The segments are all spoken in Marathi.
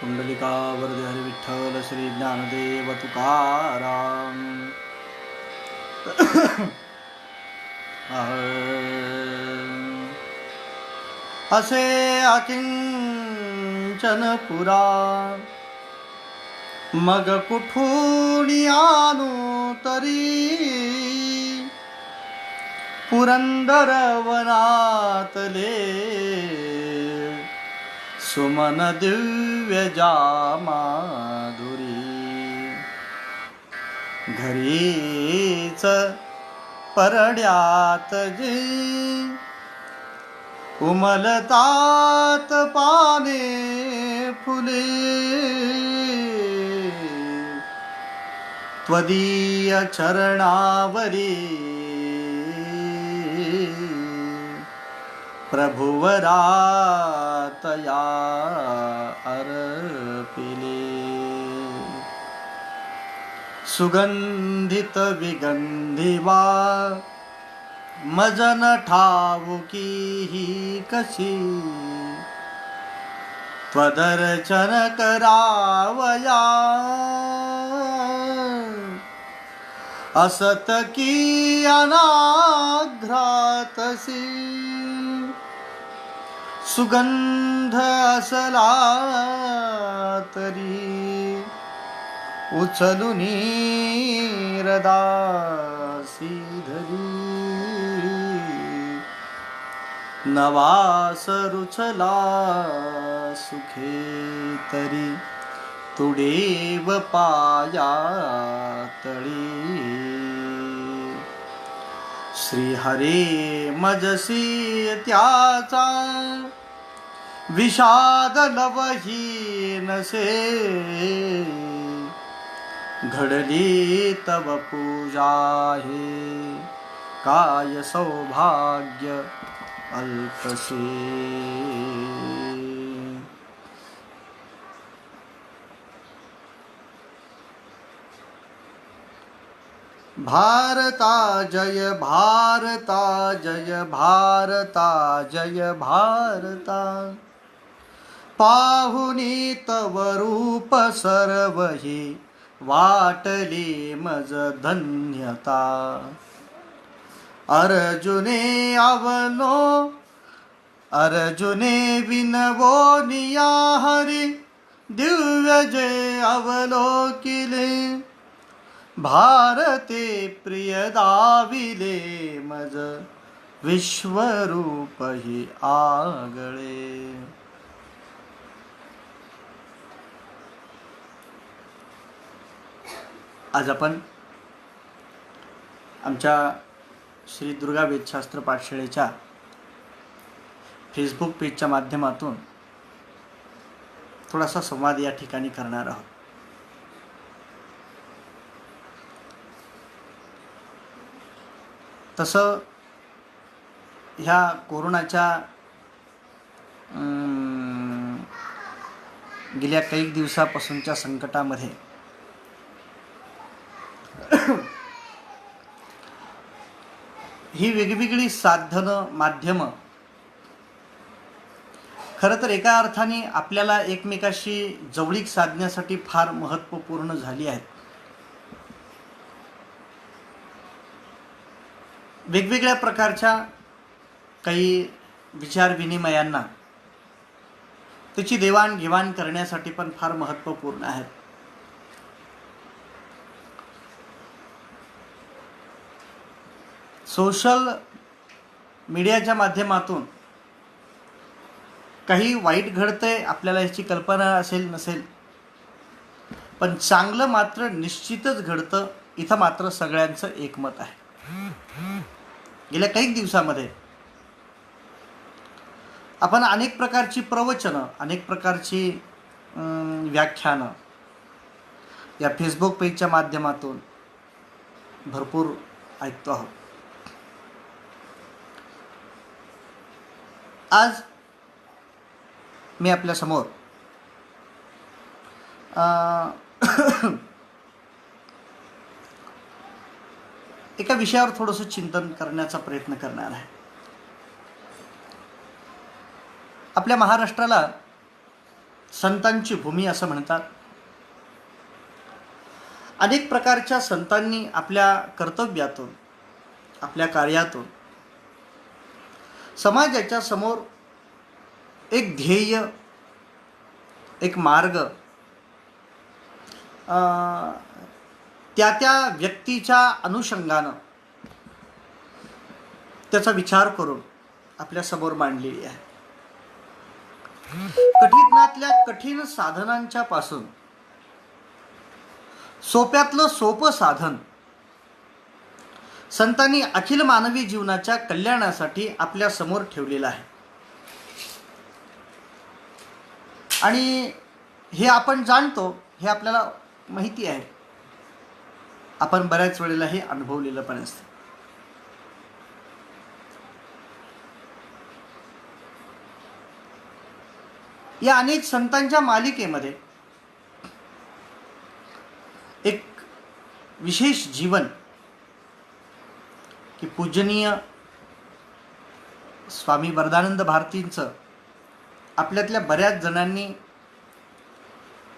कुंडलिकावरदे हरी विठ्ठल श्री ज्ञानदेव तुकाराम. असे अकिंचन पुरा मग कुठून आणू तरी पुरंदर वनातले सुमन दिव्य जामाधुरी. घरीच परड्यात जे उमलतात पाने फुले त्वदीय चरणावरी प्रभुवरातया अर्पिले. सुगंधित विगंधिवा मजन ठाऊकी ही कशी त्वदर्शन करावया असत की अनाघ्रातसी. सुगंध असला तरी उचलुनी रदासी धरी. नवास रुचला सुखे तरी तुडेव पाया तळी. श्री हरे मजसी त्याचा विषाद लवही नसे घडली तव पूजा हे काय सौभाग्य अल्पसे. भारता जय भारता जय भारता जय भारता. पाहुनी तव रूप सर्वही वाटली मज धन्यता. अर्जुने विनवो निया हरी दिव्य जे अवलोकिले. भारते प्रिय दाविले मज विश्वरूप ही आगळे. आज आपण आमच्या श्री दुर्गा वेदशास्त्र पाठशाळेच्या फेसबुक पेजच्या माध्यमातून थोडासा संवाद या ठिकाणी करणार आहोत. तसं ह्या कोरोनाच्या गेल्या काही दिवसापासूनच्या संकटामध्ये ही वेगवेगळी साधनं माध्यमं खरं तर एका अर्थाने आपल्याला एकमेकाशी जवळीक साधण्यासाठी फार महत्त्वपूर्ण झाली आहेत. वेगवेगळ्या प्रकारच्या काही विचारविनिमयांना त्याची देवाणघेवाण करण्यासाठी पण फार महत्त्वपूर्ण आहेत. सोशल मीडियाच्या माध्यमातून काही वाईट घडतंय आपल्याला याची कल्पना असेल नसेल, पण चांगलं मात्र निश्चितच घडतं. इथं मात्र सगळ्यांचं एकमत आहे. गेल्या काही दिवसामध्ये आपण अनेक प्रकारची प्रवचनं, अनेक प्रकारची व्याख्यानं या फेसबुक पेजच्या माध्यमातून भरपूर ऐकतो आहोत. आज मी आपल्यासमोर एका विषयावर थोडंसं चिंतन करण्याचा प्रयत्न करणार आहे. आपल्या महाराष्ट्राला संतांची भूमी असं म्हणतात. अनेक प्रकारच्या संतांनी आपल्या कर्तव्यातून, आपल्या कार्यातून समाजाच्या समोर एक ध्येय, एक मार्ग, त्या त्या व्यक्तीच्या अनुषंगानं त्याचा विचार करून आपल्या समोर मांडलेली आहे. कठीणातल्या कठीण साधनांच्या पासून सोप्यातलं सोपं साधन संतांनी अखिल मानवी जीवनाच्या कल्याणासाठी आपल्या समोर ठेवलेलं आहे. आणि हे आपण जाणतो, हे आपल्याला माहिती आहे. आपण बऱ्याच वेळेला हे अनुभवलेलं पण असतं. या अनेक संतांच्या मालिकेमध्ये एक विशेष जीवन की पूजनीय स्वामी वरदानंद भारतींचं आपल्यातल्या बऱ्याच जणांनी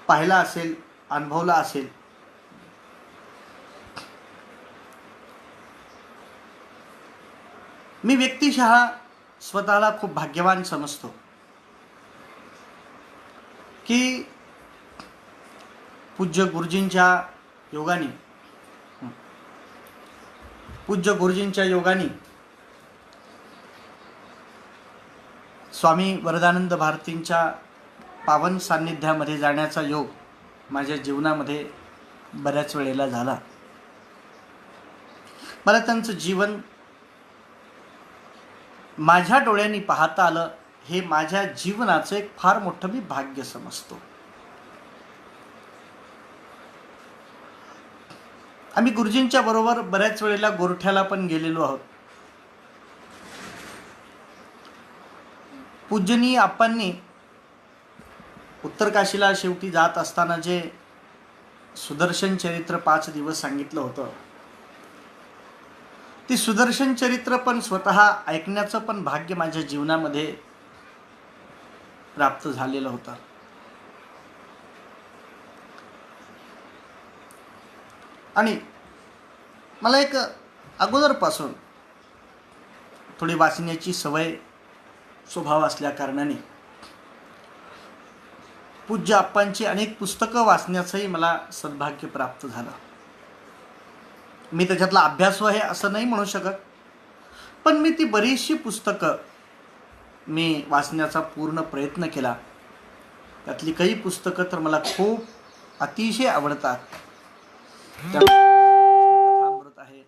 पाहिला असेल, अनुभवला असेल. मी व्यक्तिशः स्वतःला खूप भाग्यवान समजतो की पूज्य गुरुजींच्या योगाने स्वामी वरदानंद भारतींच्या पावन सान्निध्यामध्ये जाण्याचा योग माझ्या जीवनामध्ये बऱ्याच वेळेला झाला. मला त्यांचं जीवन माझ्या डोळ्यांनी पाहता आलं, हे माझ्या जीवनाचं एक फार मोठं मी भाग्य समजतो. आम्ही गुरुजींच्या बरोबर बऱ्याच वेळेला गोरठ्याला पण गेलेलो आहोत. पूजनीय आप्पांनी उत्तरकाशीला शेवटी जात असताना जे सुदर्शन चरित्र 5 दिवस सांगितलं होतं, ती सुदर्शन चरित्र पण स्वतः ऐकण्याचं पण भाग्य माझ्या जीवनामध्ये प्राप्त झालेलं होतं. आणि मला एक अगोदरपासून थोडी वाचण्याची सवय, स्वभाव असल्या कारणाने पूज्य आप्पांची अनेक पुस्तकं वाचण्याचंही मला सद्भाग्य प्राप्त झालं. मी त्याच्यातला अभ्यासू आहे असं नाही म्हणू शकत, पण मी ती बरीचशी पुस्तकं मी वाचण्याचा पूर्ण प्रयत्न केला. त्यातली काही पुस्तकं तर मला खूप अतिशय आवडतात. कथामृत आहे,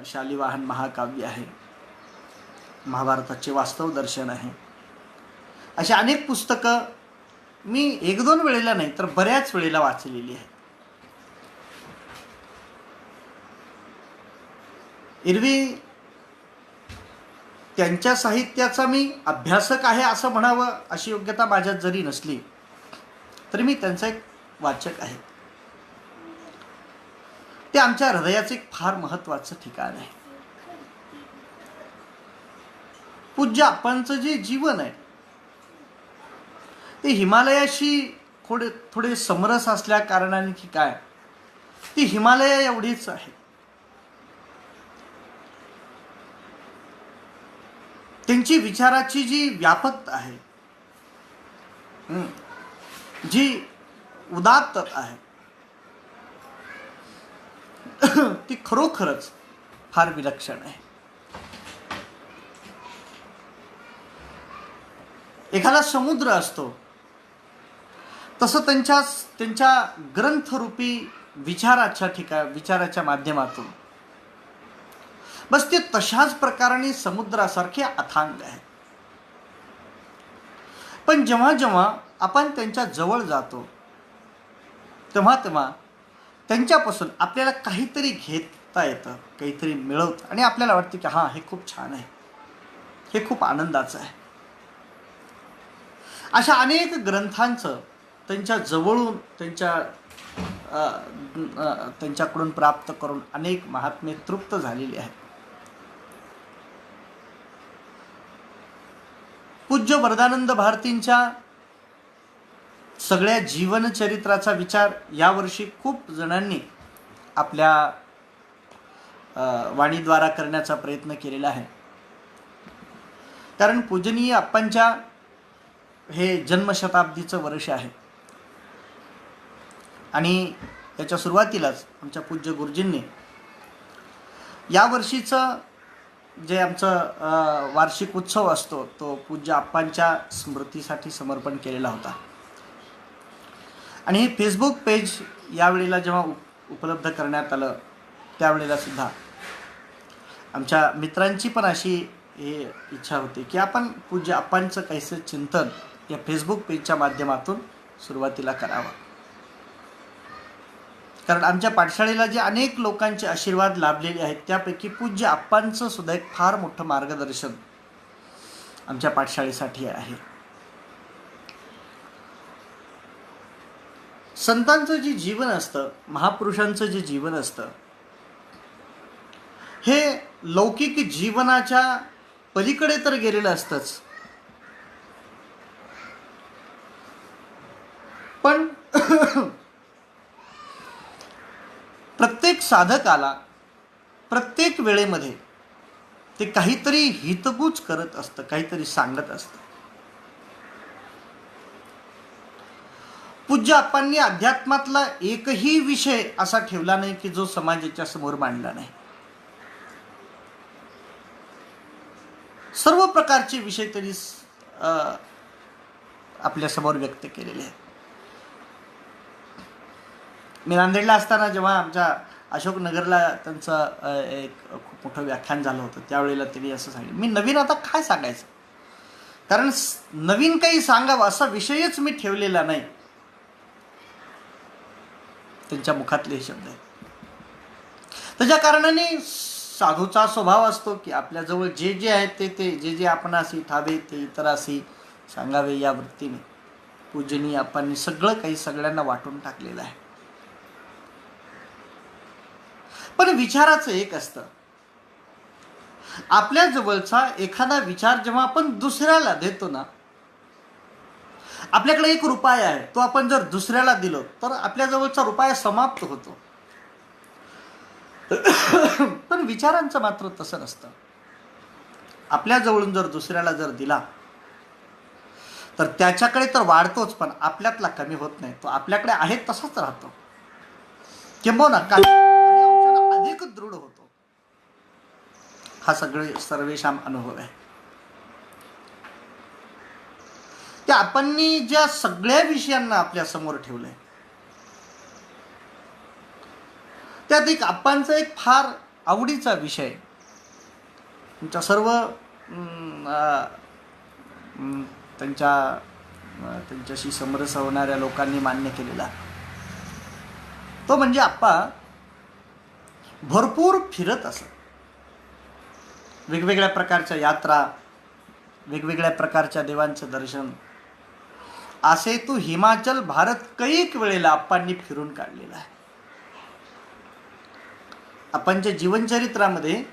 शालिवाहन महाकाव्य आहे, महाभारताचे वास्तव दर्शन आहे. अशी अनेक पुस्तकं मी 1-2 वेळेला नाही तर बऱ्याच वेळेला वाचलेली आहेत. एरवी त्यांच्या साहित्याचा मी अभ्यासक आहे असं म्हणावं अशी योग्यता माझ्यात जरी नसली तरी मी त्यांचा एक वाचक आहे. ते आमच्या हृदयाचं एक फार महत्त्वाचं ठिकाण आहे. पूज्य आप्पांचं जे जीवन आहे ते हिमालयाशी थोडे समरस असल्या कारणाने की काय, ती हिमालया एवढीच आहे. त्यांची विचाराची जी व्यापकता आहे, जी उदात्तता आहे, ती खरोखरच फार विलक्षण आहे. एखादा समुद्र असतो तसं त्यांच्या ग्रंथरूपी विचाराच्या माध्यमातून बस ते तशाच प्रकाराने समुद्रासारखे अथांग आहे. पण जेव्हा जेव्हा आपण त्यांच्या जवळ जातो तेव्हा त्यांच्यापासून आपल्याला काहीतरी घेता येतं, काहीतरी मिळवतं आणि आपल्याला वाटतं की हां, हे खूप छान आहे, हे खूप आनंदाचं आहे. अशा अनेक ग्रंथांचं त्यांच्या जवळून त्यांच्याकडून प्राप्त करून अनेक महात्मे तृप्त झालेली आहेत. पूज्य वरदानंद भारतींच्या सगळ्या जीवनचरित्राचा विचार यावर्षी खूप जणांनी आपल्या वाणीद्वारा करण्याचा प्रयत्न केलेला आहे. कारण पूजनीय आप्पांच्या हे जन्मशताब्दीचं वर्ष आहे आणि याच्या सुरुवातीलाच आमच्या पूज्य गुरुजींनी यावर्षीचं जे आमचं वार्षिक उत्सव असतो तो पूज्य आप्पांच्या स्मृतीसाठी समर्पण केलेला होता. आणि हे फेसबुक पेज यावेळेला जेव्हा उपलब्ध करण्यात आलं त्यावेळेला सुद्धा आमच्या मित्रांची पण अशी इच्छा होती की आपण पूज्य आप्पांचं काहीसं चिंतन या फेसबुक पेजच्या माध्यमातून सुरुवातीला करावं. कारण आमच्या पाठशाळेला जे अनेक लोकांचे आशीर्वाद लाभलेले आहेत त्यापैकी पूज्य आप्पांचं सुद्धा एक फार मोठं मार्गदर्शन आमच्या पाठशाळेसाठी आहे. संतांचं जे जीवन असतं, महापुरुषांचं जे जीवन असतं, हे लौकिक जीवनाच्या पलीकडे तर गेलेलं असतंच, पण प्रत्येक साधकाला प्रत्येक वेळेमध्ये ते काहीतरी हितगुज करत असतं, काहीतरी सांगत असतं. पूज्य आप्पांनी अध्यात्मातला एकही विषय असा ठेवला नाही की जो समाजाच्या समोर मांडला नाही. सर्व प्रकारचे विषय त्यांनी आपल्या समोर व्यक्त केलेले आहेत. मी नांदेडला असताना जेव्हा आमच्या अशोकनगरला त्यांचं एक खूप मोठं व्याख्यान झालं होतं त्यावेळेला त्यांनी असं सांगितलं, मी नवीन आता काय सांगायचं, कारण नवीन काही सांगावं असा विषयच मी ठेवलेला नाही. त्यांच्या मुखातले हे शब्द आहेत. त्याच्या कारणाने साधूचा स्वभाव असतो की आपल्याजवळ जे जे आहेत ते जे आपणासी ठावे ते इतरासी सांगावे या वृत्तीने पूजनीय आप्पांनी सगळं काही सगळ्यांना वाटून टाकलेलं आहे. पण विचाराचं एक असतं, आपल्या जवळचा एखादा विचार जेव्हा आपण दुसऱ्याला देतो ना, आपल्याकडे एक रुपया आहे, तो आपण जर दुसऱ्याला दिलो तर आपल्या जवळचा रुपया समाप्त होतो. पण विचारांचं मात्र तसं नसतं. आपल्या जवळून जर दुसऱ्याला जर दिला तर त्याच्याकडे तर वाढतोच, पण आपल्यातला कमी होत नाही. तो आपल्याकडे आहे तसाच राहतो, किंबहुना काही अधिक दृढ होतो. हा सर्वेशाम अनुभव आहे. त्या आपण ज्या सगळ्या विषयांना आपल्या समोर ठेवलंय त्यात एक आप्पांचा एक फार आवडीचा विषय तुमच्या सर्व त्यांच्याशी समरस होणाऱ्या लोकांनी मान्य केलेला, तो म्हणजे आप्पा भरपूर फिरत असत. वेगवेगळ्या प्रकारच्या यात्रा, वेगवेगळ्या प्रकारच्या देवांचं दर्शन, असे तो हिमाचल भारत कैक वेळेला आप्पांनी फिरून काढलेला आहे. आप्पांच्या जीवनचरित्रामध्ये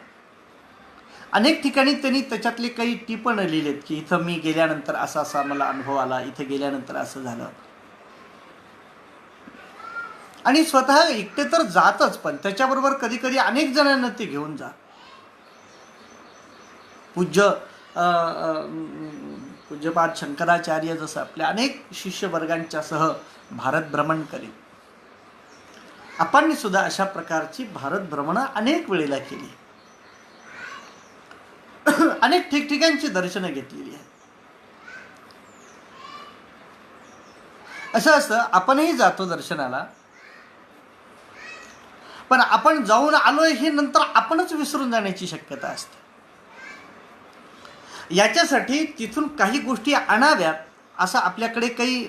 अनेक ठिकाणी त्यांनी त्याच्यातले काही टिपण लिहिलेत की इथं मी गेल्यानंतर असा असा मला अनुभव आला, इथं गेल्यानंतर असं झालं. आणि स्वतः एकटे तर जातच, पण त्याच्याबरोबर कधी कधी अनेक जणांना ते घेऊन जा. पूज्यपाद शंकराचार्य जसं आपल्या अनेक शिष्यवर्गांच्या सह भारत भ्रमण करीत, आपण सुद्धा अशा प्रकारची भारत भ्रमण अनेक वेळेला केली. अनेक ठिकठिकाणची दर्शनं घेतलेली आहेत. असं असतं, आपणही जातो दर्शनाला, पण आपण जाऊन आलोय हे नंतर आपणच विसरून जाण्याची शक्यता असते. याच्यासाठी तिथून काही गोष्टी आणाव्यात असं आपल्याकडे काही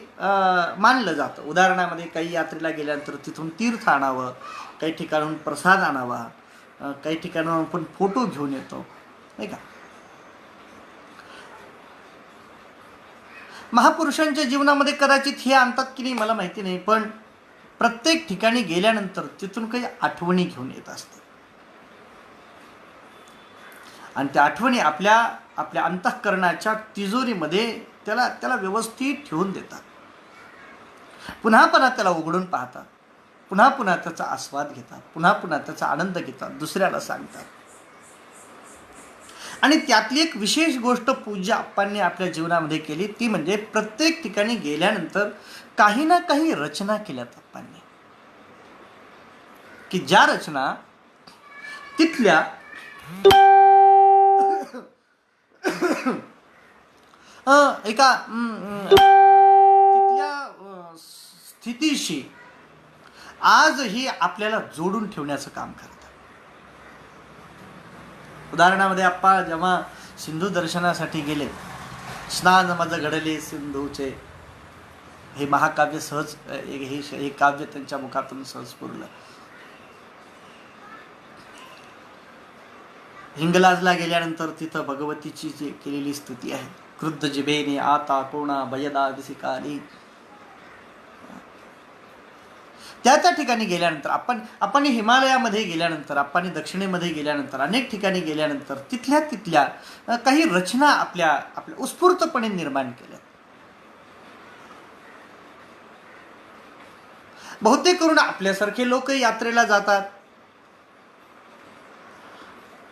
मानलं जातं. उदाहरणामध्ये काही यात्रेला गेल्यानंतर तिथून तीर्थ आणावं, काही ठिकाणून प्रसाद आणावा, काही ठिकाणून आपण फोटो घेऊन येतो, नाही का. महापुरुषांच्या जीवनामध्ये कदाचित हे आणतात की नाही मला माहिती नाही, पण प्रत्येक ठिकाणी गेल्यानंतर तिथून काही आठवणी घेऊन येत असतात. आणि त्या आठवणी आपल्या अंतःकरणाच्या तिजोरीमध्ये त्याला व्यवस्थित ठेवून देतात. पुन्हा पुन्हा त्याला उघडून पाहतात, पुन्हा पुन्हा त्याचा आस्वाद घेतात, पुन्हा पुन्हा त्याचा आनंद घेतात, दुसऱ्याला सांगतात. आणि त्यातली एक विशेष गोष्ट पूज्य आप्पांनी आपल्या जीवनामध्ये केली, ती म्हणजे प्रत्येक ठिकाणी गेल्यानंतर काही ना काही रचना केल्यात आप्पांनी, की ज्या रचना तिथल्या एका तिथल्या स्थितीशी आजही आपल्याला जोडून ठेवण्याचं काम करतात. उदाहरणामध्ये आप्पा जेव्हा सिंधू दर्शनासाठी गेले, स्नान मज घडले सिंधूचे, हे महाकाव्य सहज हे काव्य त्यांच्या मुखातून सहज पुरलं. हिंगलाजला गेल्यानंतर तिथं भगवतीची जी केलेली स्तुती आहे, क्रुद्ध जिभेने आता कोणा भयदा दिसिकाली, त्या ठिकाणी गेल्यानंतर आपण हिमालयामध्ये गेल्यानंतर, आपण दक्षिणेमध्ये गेल्यानंतर, अनेक ठिकाणी गेल्यानंतर तिथल्या काही रचना आपल्या उत्स्फूर्तपणे निर्माण केल्या. बहुतेक करून आपल्यासारखे लोक यात्रेला जातात,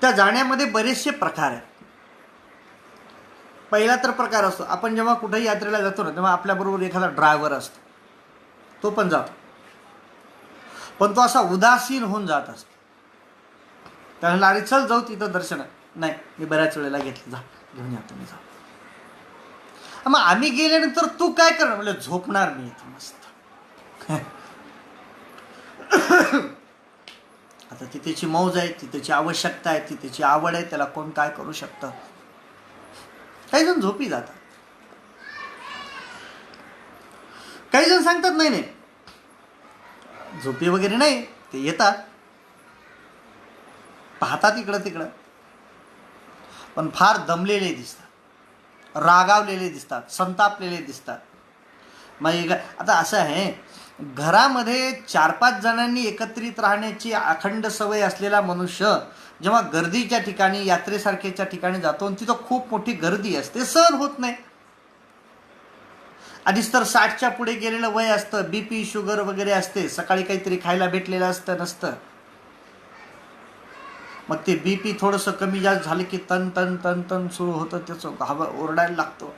त्या जाण्यामध्ये बरेचसे प्रकार आहेत. पहिला तर प्रकार असतो, आपण जेव्हा कुठेही यात्रेला जातो ना, तेव्हा आपल्याबरोबर एखादा ड्रायव्हर असतो, तो पण जातो, पण तो असा उदासीन होऊन जात असतो. त्याला अरे चल जाऊ तिथं दर्शन, नाही मी बऱ्याच वेळेला घेतलं, जा घेऊन या तुम्ही जा. मग आम्ही गेल्यानंतर तू काय करणार, म्हणजे झोपणार मी इथं मस्त. आता तिथेची मौज आहे, तिथेची आवश्यकता आहे, तिथेची आवड आहे, त्याला कोण काय करू शकतं. काही जण झोपी जातात, काही जण सांगतात नाही नाही झोपी वगैरे नाही, ते येतात पाहतात इकडं तिकडं, पण फार दमलेले दिसतात, रागावलेले दिसतात, संतापलेले दिसतात. मग आता असं आहे, घरामध्ये 4-5 जणांनी एकत्रित राहण्याची अखंड सवय असलेला मनुष्य जेव्हा गर्दीच्या ठिकाणी, यात्रेसारख्याच्या ठिकाणी जातो आणि तिथं खूप मोठी गर्दी असते, सहन होत नाही. आधीच तर 60च्या पुढे गेलेलं वय असतं, बीपी शुगर वगैरे असते, सकाळी काहीतरी खायला भेटलेलं असतं नसतं, मग ते बीपी थोडंसं कमी जास्त झालं की तन तन तन तन सुरू होतं, त्याचं ओरडायला लागतो.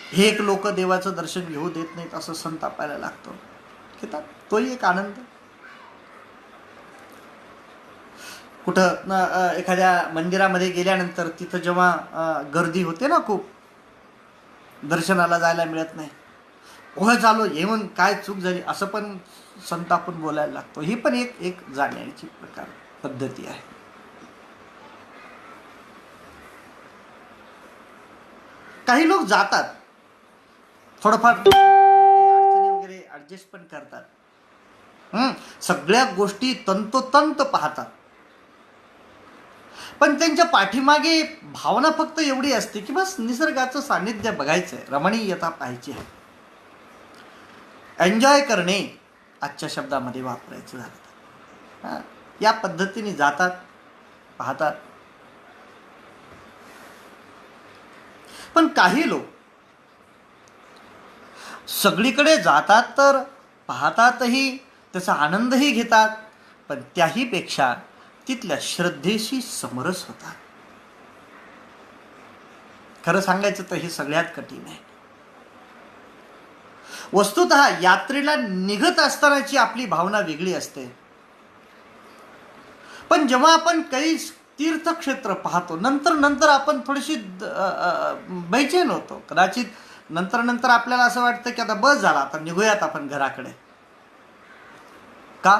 हे एक लोक देवाचं दर्शन घेऊ देत नाहीत असं संतापायला लागतो. घेतात, तोही एक आनंद. कुठं एखाद्या मंदिरामध्ये गेल्यानंतर तिथं जेव्हा गर्दी होते ना, खूप दर्शनाला जायला मिळत नाही, ओह झालो येऊन काय चूक झाली असं पण संतापून बोलायला लागतो. ही पण एक जाण्याची प्रकार पद्धती आहे. काही लोक जातात, थोडंफार अडचणी वगैरे ऍडजस्ट पण करतात, सगळ्या गोष्टी तंतोतंत पाहतात, पण त्यांच्या पाठीमागे भावना फक्त एवढी असते की बस निसर्गाचं सानिध्य बघायचंय, रमणीयता पाहायची आहे. एन्जॉय करणे आजच्या शब्दामध्ये वापरायचं झालं, या पद्धतीने जातात, पाहतात. पण काही लोक सगळीकडे जातात तर पाहतातही, त्याचा आनंदही घेतात, पण त्याही पेक्षा तिथल्या श्रद्धेशी समरस होतात. खरं सांगायचं तर हे सगळ्यात कठीण आहे. वस्तुतः यात्रेला निघत असतानाची आपली भावना वेगळी असते, पण जेव्हा आपण काही तीर्थक्षेत्र पाहतो, नंतर आपण थोडीशी बैचेन होतो. कदाचित नंतर आपल्याला असं वाटतं की आता बस झाला, आता निघूयात आपण घराकडे. का?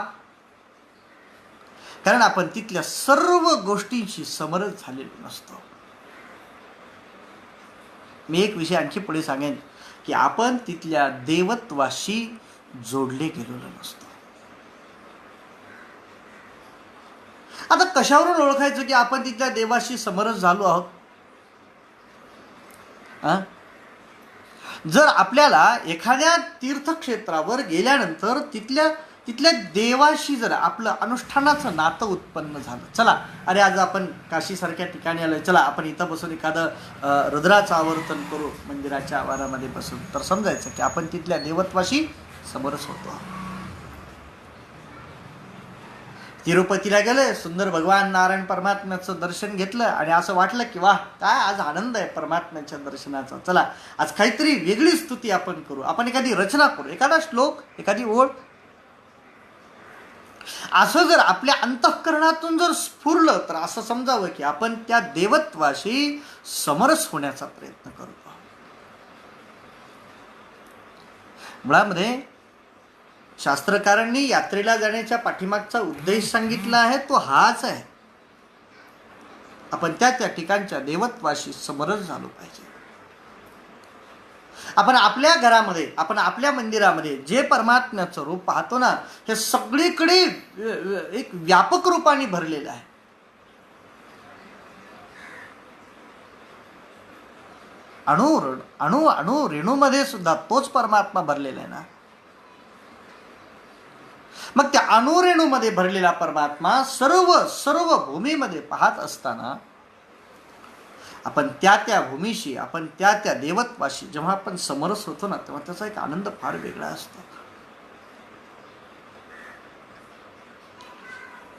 कारण आपण तिथल्या सर्व गोष्टींशी समरस झालेलो नसतो. मी एक विषय आणखी पुढे सांगेन की आपण तिथल्या देवत्वाशी जोडले गेलेलो नसतो. आता कशावरून ओळखायचं की आपण तिथल्या देवाशी समरस झालो आहोत? जर आपल्याला एखाद्या तीर्थक्षेत्रावर गेल्यानंतर तिथल्या तिथल्या देवाशी जर आपलं अनुष्ठानाचं नातं उत्पन्न झालं, चला अरे आज आपण काशीसारख्या ठिकाणी आलोय, चला आपण इथं बसून एखादं रुद्राचं आवर्तन करू मंदिराच्या आवारामध्ये बसून, तर समजायचं की आपण तिथल्या देवत्वाशी समरस होतो. तिरुपतीला गेले, सुंदर भगवान नारायण परमात्म्याचं दर्शन घेतलं आणि असं वाटलं की वाह काय आज आनंद आहे परमात्म्याच्या दर्शनाचा, चला आज काहीतरी वेगळी स्तुती आपण करू, आपण एखादी रचना करू, एखादा श्लोक, एखादी ओळ. असं जर आपल्या अंतःकरणातून जर स्फुरलं तर असं समजावं की आपण त्या देवत्वाशी समरस होण्याचा प्रयत्न करतो. मुळामध्ये शास्त्रकारांनी यात्रेला जाण्याच्या पाठीमागचा उद्देश सांगितला आहे तो हाच आहे, आपण त्या त्या ठिकाणच्या देवत्वाशी समरस झालो पाहिजे. आपण आपल्या घरामध्ये, आपण आपल्या मंदिरामध्ये जे परमात्म्याचं रूप पाहतो ना, हे सगळीकडे एक व्यापक रूपाने भरलेलं आहे. अणु अणु अणु रेणूमध्ये सुद्धा तोच परमात्मा भरलेला आहे ना. मग त्या अणुरेणूमध्ये भरलेला परमात्मा सर्व भूमीमध्ये पाहत असताना आपण त्या त्या भूमीशी, आपण त्या त्या देवत्वाशी जेव्हा आपण समरस होतो ना, तेव्हा त्याचा एक आनंद फार वेगळा असतो.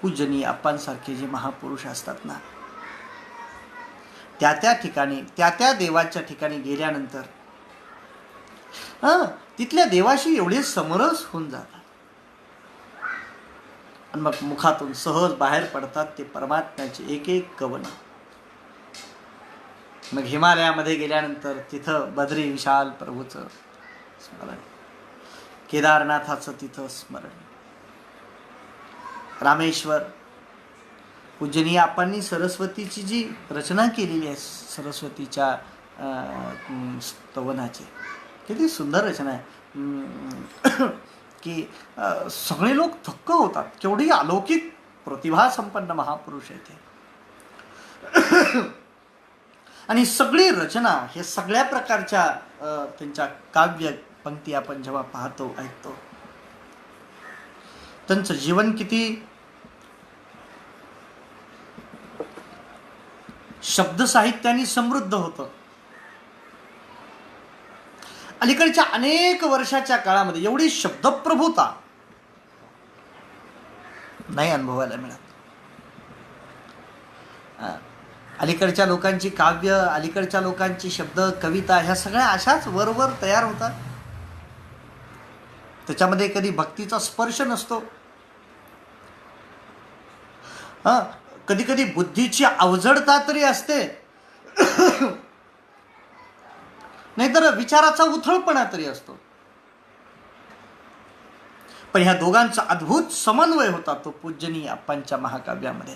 पूजनीय आप्पांसारखे जे महापुरुष असतात ना, त्या त्या ठिकाणी, त्या त्या देवाच्या ठिकाणी गेल्यानंतर तिथल्या देवाशी एवढे समरस होऊन जातात आणि मग मुखातून सहज बाहेर पडतात ते परमात्म्याचे एक एक कवन. मग हिमालयामध्ये गेल्यानंतर तिथं बद्री विशाल प्रभूचं स्मरण, केदारनाथाचं तिथं स्मरण, रामेश्वर. पूजनीय आप्पांनी सरस्वतीची जी रचना केलेली आहे, सरस्वतीच्या स्तवनाची, किती सुंदर रचना आहे की सगळे लोक थक्क होतात, केवढी अलौकिक प्रतिभा संपन्न महापुरुष आहे ते. आणि सगळी रचना, हे सगळ्या प्रकारच्या त्यांच्या काव्य पंक्ती आपण जेव्हा पाहतो, ऐकतो, त्यांचं जीवन किती शब्द साहित्याने समृद्ध होतं. अलीकडच्या अनेक वर्षाच्या काळामध्ये एवढी शब्दप्रभुता नाही अनुभवायला मिळत. अलीकडच्या लोकांची काव्य, अलीकडच्या लोकांची शब्द, कविता, ह्या सगळ्या अशाच वरवर तयार होतात. त्याच्यामध्ये कधी भक्तीचा स्पर्श नसतो. कधी कधी बुद्धीची अवजडता तरी असते, नाहीतर विचाराचा उथळपणा तरी असतो. पण ह्या दोघांचा अद्भुत समन्वय होता तो पूजनीय आप्पांच्या महाकाव्यामध्ये,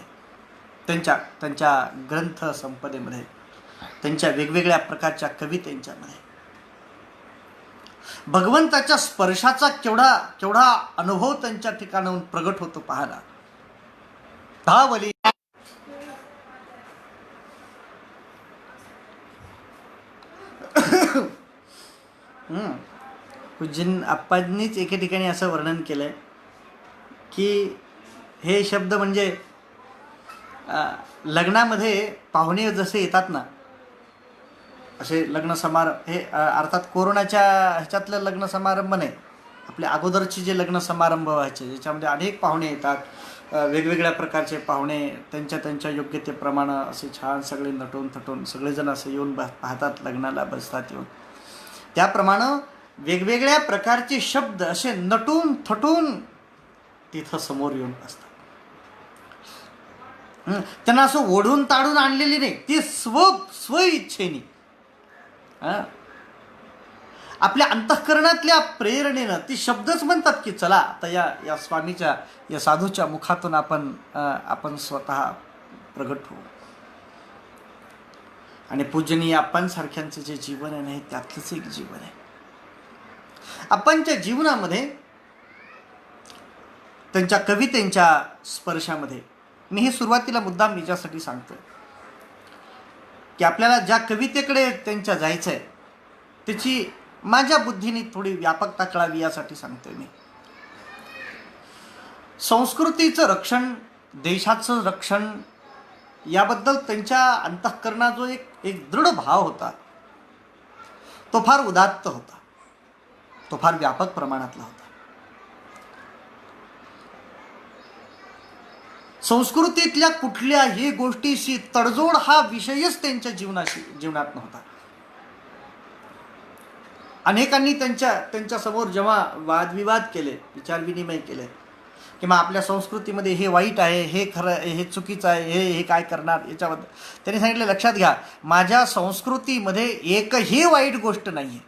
त्यांच्या ग्रंथ संपदेमध्ये, त्यांच्या वेगवेगळ्या प्रकारच्या कवितेंच्यामध्ये. भगवंताच्या स्पर्शाचा केवढा अनुभव त्यांच्या ठिकाणाहून प्रगट होतो पाहायला. धावली पूजन आप्पांनीच एके ठिकाणी असं वर्णन केलंय की हे शब्द म्हणजे लग्नामध्ये पाहुणे जसे येतात ना, असे लग्न समारंभ, हे अर्थात कोरोनाच्या ह्याच्यातलं लग्न समारंभ नाही, आपले अगोदरचे जे लग्न समारंभ व्हायचे ज्याच्यामध्ये अनेक पाहुणे येतात, वेगवेगळ्या प्रकारचे पाहुणे, त्यांच्या योग्यतेप्रमाणे असे छान सगळे नटून थटून सगळेजण असे येऊन पाहतात, लग्नाला बसतात येऊन. त्याप्रमाणे वेगवेगळ्या प्रकारचे शब्द असे नटून थटून तिथं समोर येऊन बसतात. त्यांना असं ओढून ताडून आणलेली नाही, ती स्व इच्छेने आपल्या अंतःकरणातल्या प्रेरणेनं ती शब्दच म्हणतात की चला आता या स्वामीच्या, या साधूच्या मुखातून आपण स्वतः प्रगट होऊ. आणि पूजनीय आप्पांसारख्यांचं जे जीवन आहे ना, त्यातलंच एक जीवन आहे. आप्पांच्या जीवनामध्ये, त्यांच्या कवितेच्या स्पर्शामध्ये, मी हे सुरुवातीला मुद्दाम याच्यासाठी सांगतोय की आपल्याला ज्या कवितेकडे त्यांच्या जायचं आहे त्याची माझ्या बुद्धीने थोडी व्यापकता कळावी यासाठी सांगतोय मी. संस्कृतीचं रक्षण, देशाचं रक्षण याबद्दल त्यांच्या अंतःकरणात जो एक दृढ भाव होता तो फार उदात्त होता, तो फार व्यापक प्रमाणातला होता. संस्कृतीतल्या कुठल्याही गोष्टीशी तडजोड हा विषयच त्यांच्या जीवनात नव्हता. अनेकांनी त्यांच्या समोर जेव्हा वादविवाद केले, विचारविनिमय केले किंवा आपल्या संस्कृतीमध्ये हे वाईट आहे, हे खरं, हे चुकीचं आहे, हे काय करणार, याच्याबद्दल त्यांनी सांगितलं, लक्षात घ्या, माझ्या संस्कृतीमध्ये एकही वाईट गोष्ट नाही आहे.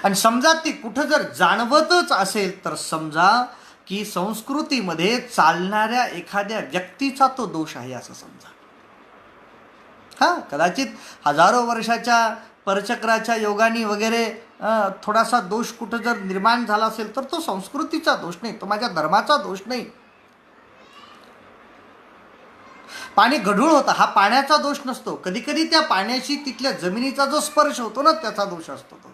आणि समजा ती कुठं जर जाणवतच असेल तर समजा की संस्कृतीमध्ये चालणाऱ्या एखाद्या व्यक्तीचा तो दोष आहे असं समजा. कदाचित हजारो वर्षाच्या परचक्राच्या योगानी वगैरे थोडासा दोष कुठं जर निर्माण झाला असेल तर तो संस्कृतीचा दोष नाही, तो माझ्या धर्माचा दोष नाही. पाणी गढूळ होतं, हा पाण्याचा दोष नसतो. कधी कधी त्या पाण्याशी तिथल्या जमिनीचा जो स्पर्श होतो ना, त्याचा दोष असतो तो.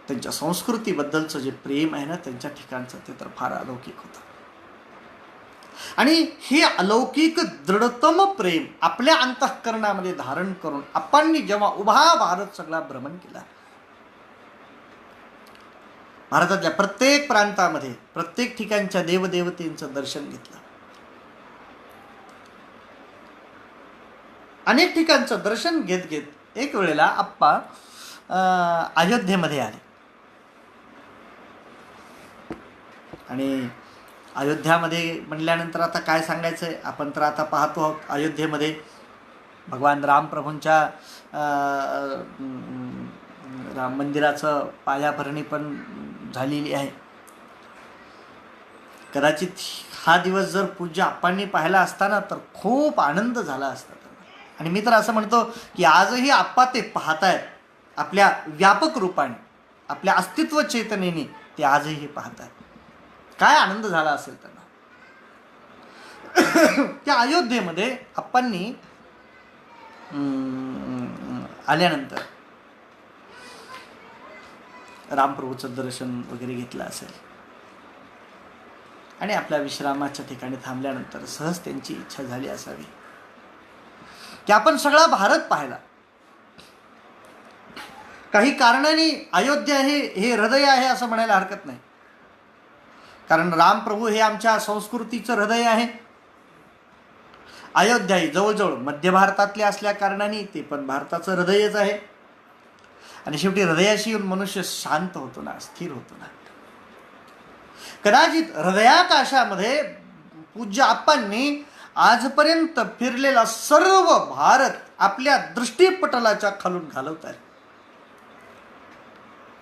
त्यांच्या संस्कृतीबद्दलचं जे प्रेम आहे ना त्यांच्या ठिकाणचं, ते तर फार अलौकिक होतं. आणि हे अलौकिक दृढतम प्रेम आपल्या अंतःकरणामध्ये धारण करून आपण जेव्हा उभा भारत सगळा भ्रमण केला, भारतातल्या प्रत्येक प्रांतामध्ये प्रत्येक ठिकाणच्या देवदेवतेंचं दर्शन घेतलं, अनेक ठिकाणचं दर्शन घेत घेत एक वेळेला आप्पा अयोध्येमध्ये आले. आणि अयोध्यामध्ये म्हणल्यानंतर आता काय सांगायचं आहे, आपण तर आता पाहतो आहोत अयोध्येमध्ये भगवान रामप्रभूंच्या राम मंदिराचं पायाभरणी पण झालेली आहे. कदाचित हा दिवस जर पूज्य आप्पांनी पाहिला असताना तर खूप आनंद झाला असता. आणि मी तर असं म्हणतो की आजही आप्पा ते पाहतायत आपल्या व्यापक रूपाने, आपल्या अस्तित्व चैतन्याने ते आजही पाहतायत. काय आनंद झाला असेल त्यांना. त्या अयोध्येमध्ये आप्पांनी आल्यानंतर रामप्रभूचं दर्शन वगैरे घेतलं असेल आणि आपल्या विश्रामाच्या ठिकाणी थांबल्यानंतर सहज त्यांची इच्छा झाली असावी की आपण सगळा भारत पाहिला. काही कारणाने अयोध्या हे हृदय आहे असं म्हणायला हरकत नाही, कारण रामप्रभू हे आमच्या संस्कृतीचं हृदय आहे. अयोध्या ही जवळजवळ मध्य भारतातले असल्या कारणाने ते पण भारताचं हृदयच आहे. आणि शेवटी हृदयाशी येऊन मनुष्य शांत होतो ना, स्थिर होतो ना. कदाचित हृदयाकाशामध्ये पूज्य आप्पांनी आजपर्यंत फिरलेला सर्व भारत आपल्या दृष्टीपटलाच्या खालून घालवतात.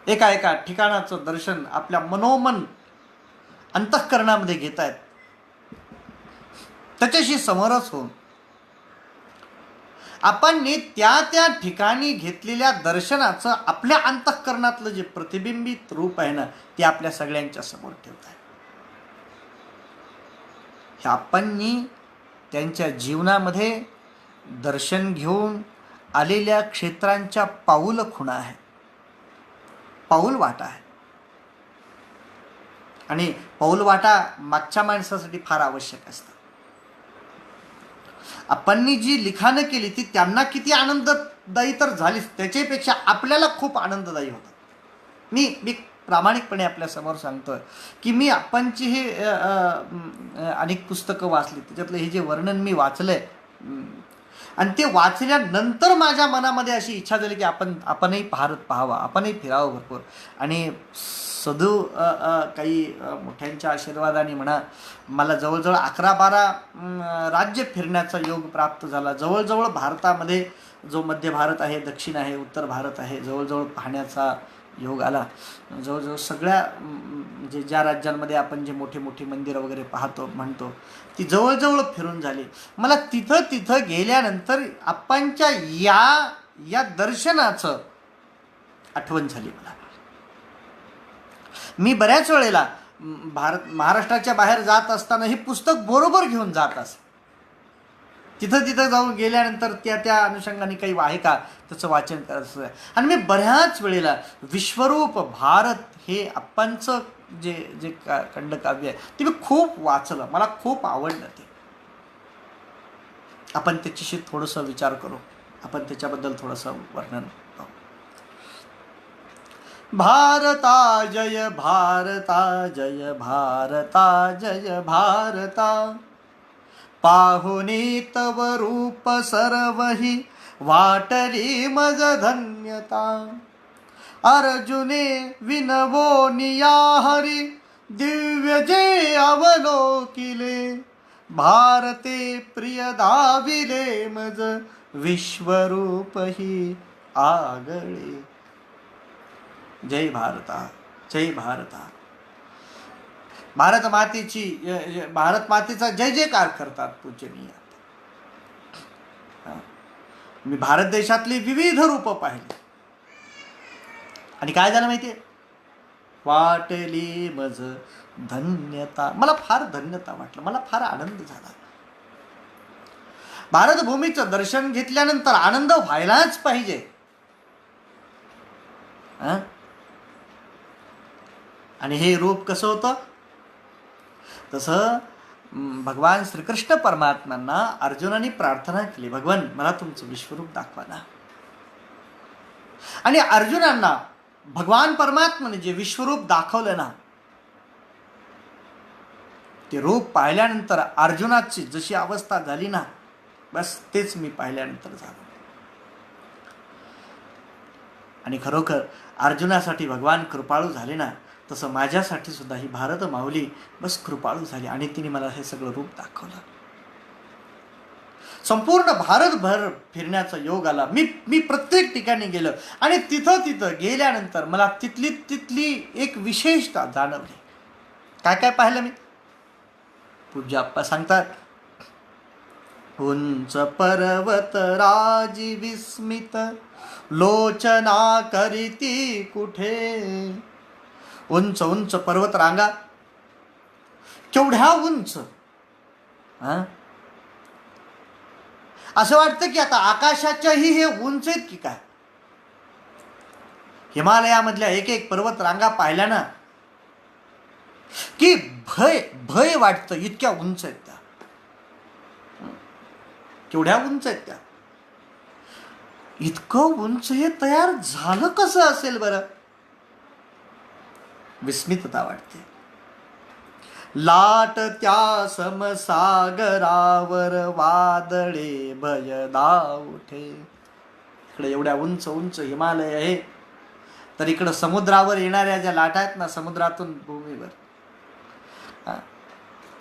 एका एका ठिकाणाचं दर्शन आपल्या मनोमन अंतःकरणामध्ये घेत आहेत. त्याच्याशी समरस होऊन आपण त्या त्या ठिकाणी घेतलेल्या दर्शनाचं आपल्या अंतःकरणातलं जे प्रतिबिंबित रूप आहे ना, ते आपल्या सगळ्यांच्या समोर ठेवत आहे. हे आपणनी त्यांच्या जीवनामध्ये दर्शन घेऊन आलेल्या क्षेत्रांच्या पाऊल खुणा आहेत, पाऊल वाटा आहे. आणि पाऊल वाटा मागच्या माणसासाठी फार आवश्यक असतात. आपणनी जी लिखाणं केली ती त्यांना किती आनंददायी तर झालीच, त्याच्यापेक्षा आपल्याला खूप आनंददायी होतं. मी प्रामाणिकपणे आपल्या समोर सांगतोय की मी आपणची हे अनेक पुस्तकं वाचली, त्याच्यातलं हे जे वर्णन मी वाचलंय आणि ते वाचल्यानंतर माझ्या मनामध्ये अशी इच्छा झाली की आपणही भारत पाहावा, आपणही फिरावं भरपूर. आणि सदू काही मोठ्यांच्या आशीर्वादाने म्हणा, मला जवळजवळ 11-12 राज्य फिरण्याचा योग प्राप्त झाला. जवळजवळ भारतामध्ये जो मध्य भारत आहे, दक्षिण आहे, उत्तर भारत आहे, जवळजवळ पाहण्याचा योग आला. जवळजवळ सगळ्या म्हणजे ज्या राज्यांमध्ये आपण जे मोठे मोठे मंदिरं वगैरे पाहतो म्हणतो ती जवळजवळ फिरून झाली. मला तिथं गेल्यानंतर आप्पांच्या या दर्शनाचं आठवण झाली मला. मी बऱ्याच वेळेला महाराष्ट्राच्या बाहेर जात असताना हे पुस्तक बरोबर घेऊन जात असे. तिथं तिथं जाऊन गेल्यानंतर त्या त्या अनुषंगाने काही आहे का त्याचं वाचन करायचं आहे. आणि मी बऱ्याच वेळेला विश्वरूप भारत हे आप्पांचं जे जे खंडकाव्य आहे ते मी खूप वाचलं, मला खूप आवडलं ते. आपण त्याच्याशी थोडंसं विचार करू, आपण त्याच्याबद्दल थोडंसं वर्णन पाहू. भारता जय भारता जय भारता जय भारता, पाहुनी तव रूप सर्वही वाटली मज धन्यता. अर्जुने विनवोनिया हरी दिव्य जे अवलोकिले, भारते प्रिय दाविले मज विश्वरूप ही आगळे. जय भारता जय भारता. भारत मातेची भारत मातेचा जय जयकार करतात पूजनीय. मी भारत देशातली विविध रूप पाहिली आणि काय झालं माहितीये, वाटली मज धन्यता. मला फार धन्यता वाटलं, मला फार आनंद झाला. भारत भूमीचं दर्शन घेतल्यानंतर आनंद व्हायलाच पाहिजे. आणि हे रूप कसं होतं, तसं भगवान श्रीकृष्ण परमात्म्यांना अर्जुनाने प्रार्थना केली, भगवान मला तुमचं विश्वरूप दाखवा ना. आणि अर्जुनांना भगवान परमात्म्याने जे विश्वरूप दाखवलं ना, ते रूप पाहिल्यानंतर अर्जुनाची जशी अवस्था झाली ना, बस तेच मी पाहिल्यानंतर झालं. आणि खरोखर अर्जुनासाठी भगवान कृपाळू झाले ना, तसं माझ्यासाठी सुद्धा ही भारत माऊली बस कृपाळू झाली आणि तिने मला हे सगळं रूप दाखवलं. संपूर्ण भारतभर फिरण्याचा योग आला. मी प्रत्येक ठिकाणी गेलो आणि तिथं गेल्यानंतर मला तिथली एक विशेषता जाणवली. काय काय पाहिलं मी, पूज्य आप्पा सांगतात, उंच पर्वत राजी विस्मित लोचना करीती कुठे. उंच उंच पर्वत रांगा, केवढ्या उंच. असं वाटतं की आता आकाशाच्याही हे उंच आहेत की काय. हिमालयामधल्या एक एक पर्वत रांगा पाहिल्या ना की भय भय वाटतं, इतक्या उंच आहेत त्या. केवढ्या उंच आहेत त्या. इतकं उंच हे तयार झालं कसं असेल बरं. विस्मितता वाटते. लाट त्या समसागरावर वादळे भयदा उठे. इकडे एवढ्या उंच उंच हिमालय आहे, तर इकडं समुद्रावर येणाऱ्या ज्या लाटा आहेत ना, समुद्रातून भूमीवर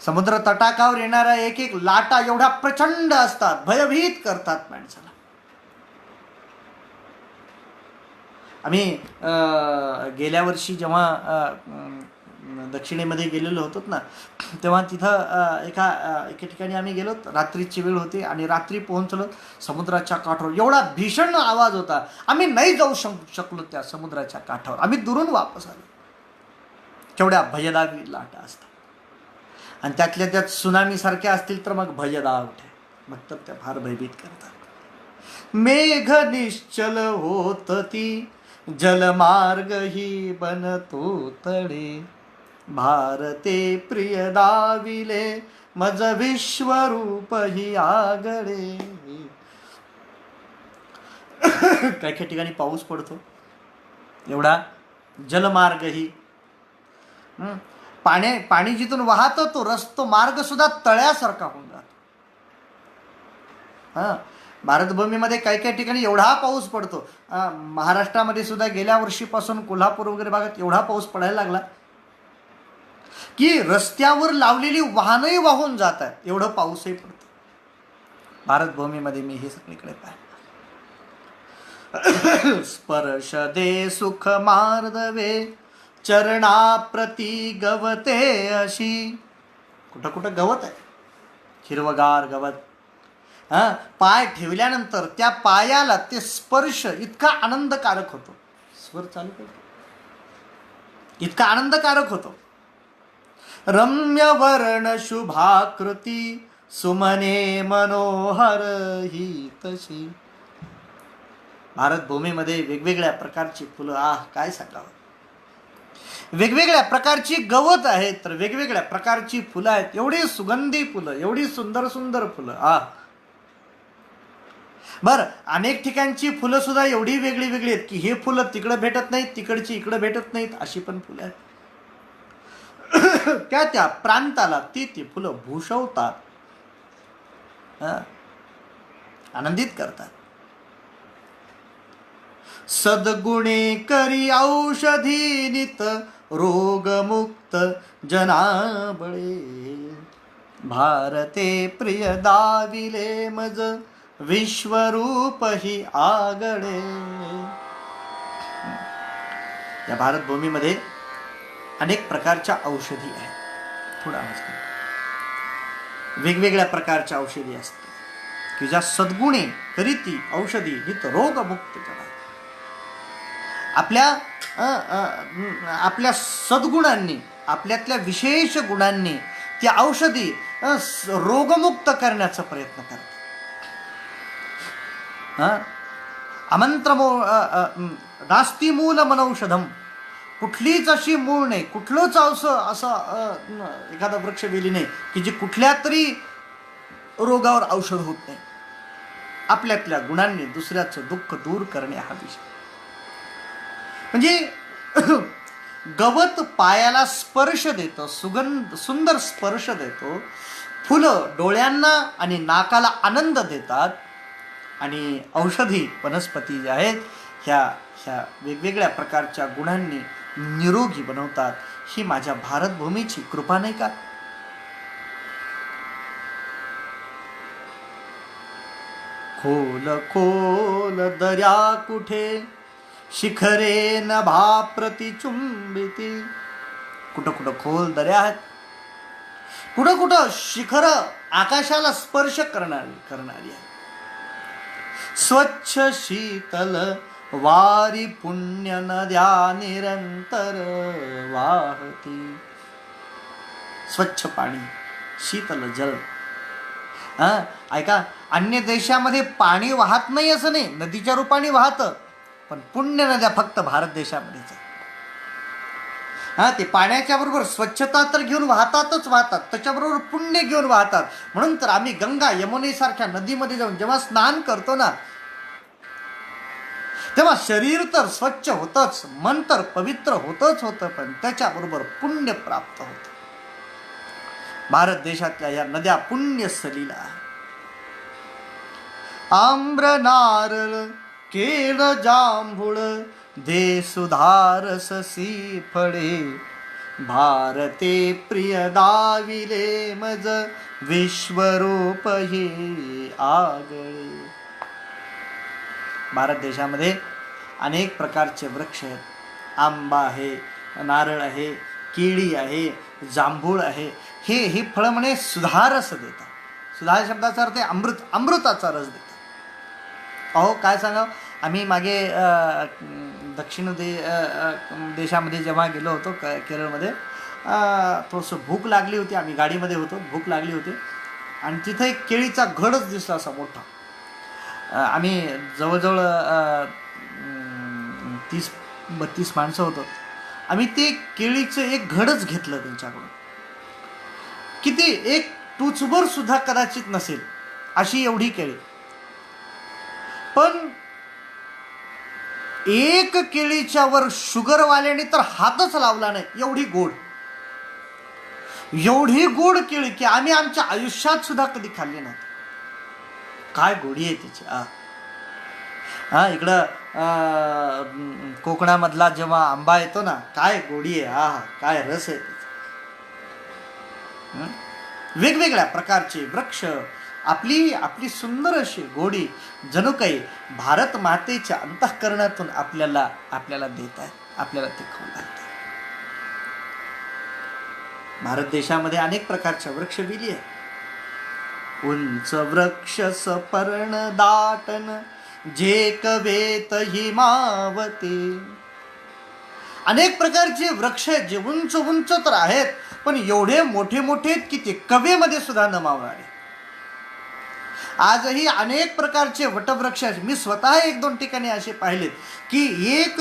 समुद्र तटाकावर येणाऱ्या एक एक लाटा एवढ्या प्रचंड असतात, भयभीत करतात माणसाला. आम्ही गेल्या वर्षी जेव्हा दक्षिणेमध्ये गेलेलो होतो ना, तेव्हा तिथं एका ठिकाणी आम्ही गेलो. रात्रीची वेळ होती आणि रात्री पोहोचलो समुद्राच्या काठावर. एवढा भीषण आवाज होता, आम्ही नाही जाऊ शकलो त्या समुद्राच्या काठावर. आम्ही दुरून वापस आलो. केवढ्या भयदावी लाटा असतात आणि त्यातल्या त्यात सुनामी सारख्या असतील तर मग भयदा उठे, मग तर त्या फार भयभीत करतात. मेघ निश्चल होत ती जलमार्ग ही बनतो तडे, भारते प्रिय दाविले मज विश्वरूप ही आगळे. काही काही ठिकाणी पाऊस पडतो, एवढा जलमार्ग ही पाणी जिथून वाहतो तो रस्तो मार्ग सुद्धा तळ्यासारखा होऊन जातो. भारतभूमीमध्ये काही काही ठिकाणी एवढा पाऊस पडतो. महाराष्ट्रामध्ये सुद्धा गेल्या वर्षीपासून कोल्हापूर वगैरे भागात एवढा पाऊस पडायला लागला की रस्त्यावर लावलेली वाहनही वाहून जात आहेत, एवढं पाऊसही पडतो भारतभूमीमध्ये. मी हे सगळीकडे पाहिलं. स्पर्श दे सुख मार्दवे चरणा प्रती गवते अशी. कुठं कुठं गवत आहे, हिरवगार गवत. पाय ठेवल्यानंतर त्या पायाला ते स्पर्श इतका आनंदकारक होतो. स्वर चालू करतो, इतका आनंदकारक होतो. रम्य वर्ण शुभाकृती सुमने मनोहर ही तशी. भारत भूमीमध्ये वेगवेगळ्या प्रकारची फुलं, काय सांगावं. वेगवेगळ्या प्रकारची गवत आहेत, तर वेगवेगळ्या प्रकारची फुलं आहेत. एवढी सुगंधी फुलं, एवढी सुंदर सुंदर फुलं. बरं, अनेक ठिकाणची फुलं सुद्धा एवढी वेगळी वेगळी आहेत की हे फुलं तिकडं भेटत नाहीत, तिकडची इकडं भेटत नाहीत, अशी पण फुलं आहेत. त्या त्या प्रांताला ती फुलं भूषवतात, आनंदित करतात. सद्गुणे करी औषधी नित, रोगमुक्त जनाबळे. भारते प्रिय दाविले मज, विश्वरूप ही आगळे. या भारत भूमीमध्ये अनेक प्रकारच्या औषधी आहेत. थोडा आवाज करा. वेगवेगळ्या प्रकारच्या औषधी असतात की ज्या सद्गुणे करीती औषधी नित रोगमुक्त करा. आपल्या सद्गुणांनी, आपल्यातल्या विशेष गुणांनी ती औषधी रोगमुक्त करण्याचा प्रयत्न करतात. नास्ति मूल मनौषधम. कुठलीच अशी मूळ नाही, कुठलंच असं एखादा वृक्ष वेली नाही की जी कुठल्या तरी रोगावर औषध होत नाही. आपल्यातल्या गुणांनी दुसऱ्याचं दुःख दूर करणे हा विषय. म्हणजे गवत पायाला स्पर्श देतं, सुंदर स्पर्श देतो. फुलं डोळ्यांना आणि नाकाला आनंद देतात. आणि औषधी वनस्पती ज्या आहेत ह्या वेगवेगळ्या प्रकारच्या गुणांनी निरोगी बनवतात. ही माझ्या भारतभूमीची कृपा नाही का? खोल खोल दर्या कुठे, शिखरे नभा प्रतिचुंबिती. कुठं कुठं खोल दर्या आहेत, कुठं कुठं शिखर आकाशाला स्पर्श करणारी आहे. स्वच्छ शीतल वारी पुण्य नद्या निरंतर वाहती. स्वच्छ पाणी, शीतल जल. ऐका, अन्य देशामध्ये पाणी वाहत नाही असं नाही, नदीच्या रूपाने वाहतं, पण पुण्य नद्या फक्त भारत देशामध्येच आहे. ते पाण्याच्या बरोबर स्वच्छता तर घेऊन वाहतातच, त्याच्याबरोबर पुण्य घेऊन वाहतात. म्हणून तर आम्ही गंगा यमुनेसारख्या नदीमध्ये जाऊन जेव्हा स्नान करतो ना, तेव्हा शरीर तर स्वच्छ होतच, मन तर पवित्र होतं, पण त्याच्याबरोबर पुण्य प्राप्त होतं. भारत देशातल्या या नद्या पुण्य सलीला आहे. आम्र नारळ केळ जांभूळ, दे सुधारस सी फळे. भारते प्रिय दाविले मज, विश्वरूप हे आगळे. भारत देशामध्ये अनेक प्रकारचे वृक्ष आहेत. आंबा आहे, नारळ आहे, केळी आहे, जांभूळ आहे. हे फळं म्हणे सुधारस देतात. सुधार शब्दाचा अर्थ आहे अमृताचा रस देतात. अहो काय सांगावं, आम्ही मागे दक्षिण देशामध्ये जेव्हा गेलो होतो, केरळमध्ये, थोडंसं भूक लागली होती. आम्ही गाडीमध्ये होतो, भूक लागली होती आणि तिथं एक केळीचा घडच दिसला असा मोठा. आम्ही जवळजवळ 30-32 माणसं होतो. आम्ही ते केळीचं एक घडच घेतलं त्यांच्याकडून. किती, एक टुचभर सुद्धा कदाचित नसेल अशी एवढी केळी. पण एक केळीच्या वर शुगरवाल्याने तर हातच लावला नाही, एवढी गोड केळी की आम्ही आमच्या आयुष्यात सुद्धा कधी खाल्ली नाही. काय गोडी आहे तिची. इकडं कोकणामधला जेव्हा आंबा येतो ना, काय गोडी आहे, काय रस आहे. वेगवेगळ्या प्रकारचे वृक्ष, आपली सुंदर अशी गोडी जणू काही भारत मातेच्या अंतःकरणातून आपल्याला देत आहे, आपल्याला ते खाऊ घालत आहे. भारत देशामध्ये अनेक प्रकारच्या वृक्षवेली आहे. उंच वृक्ष सपर्ण दाटन, जे कवेत हिमावती. अनेक प्रकारचे वृक्ष जे उंच तर आहेत, पण एवढे मोठे मोठे की ते कवेमध्ये सुद्धा न मावणारे. आजही अनेक प्रकारचे वटवृक्ष, मी स्वतः 1-2 ठिकाणी असे पाहिलेत की एक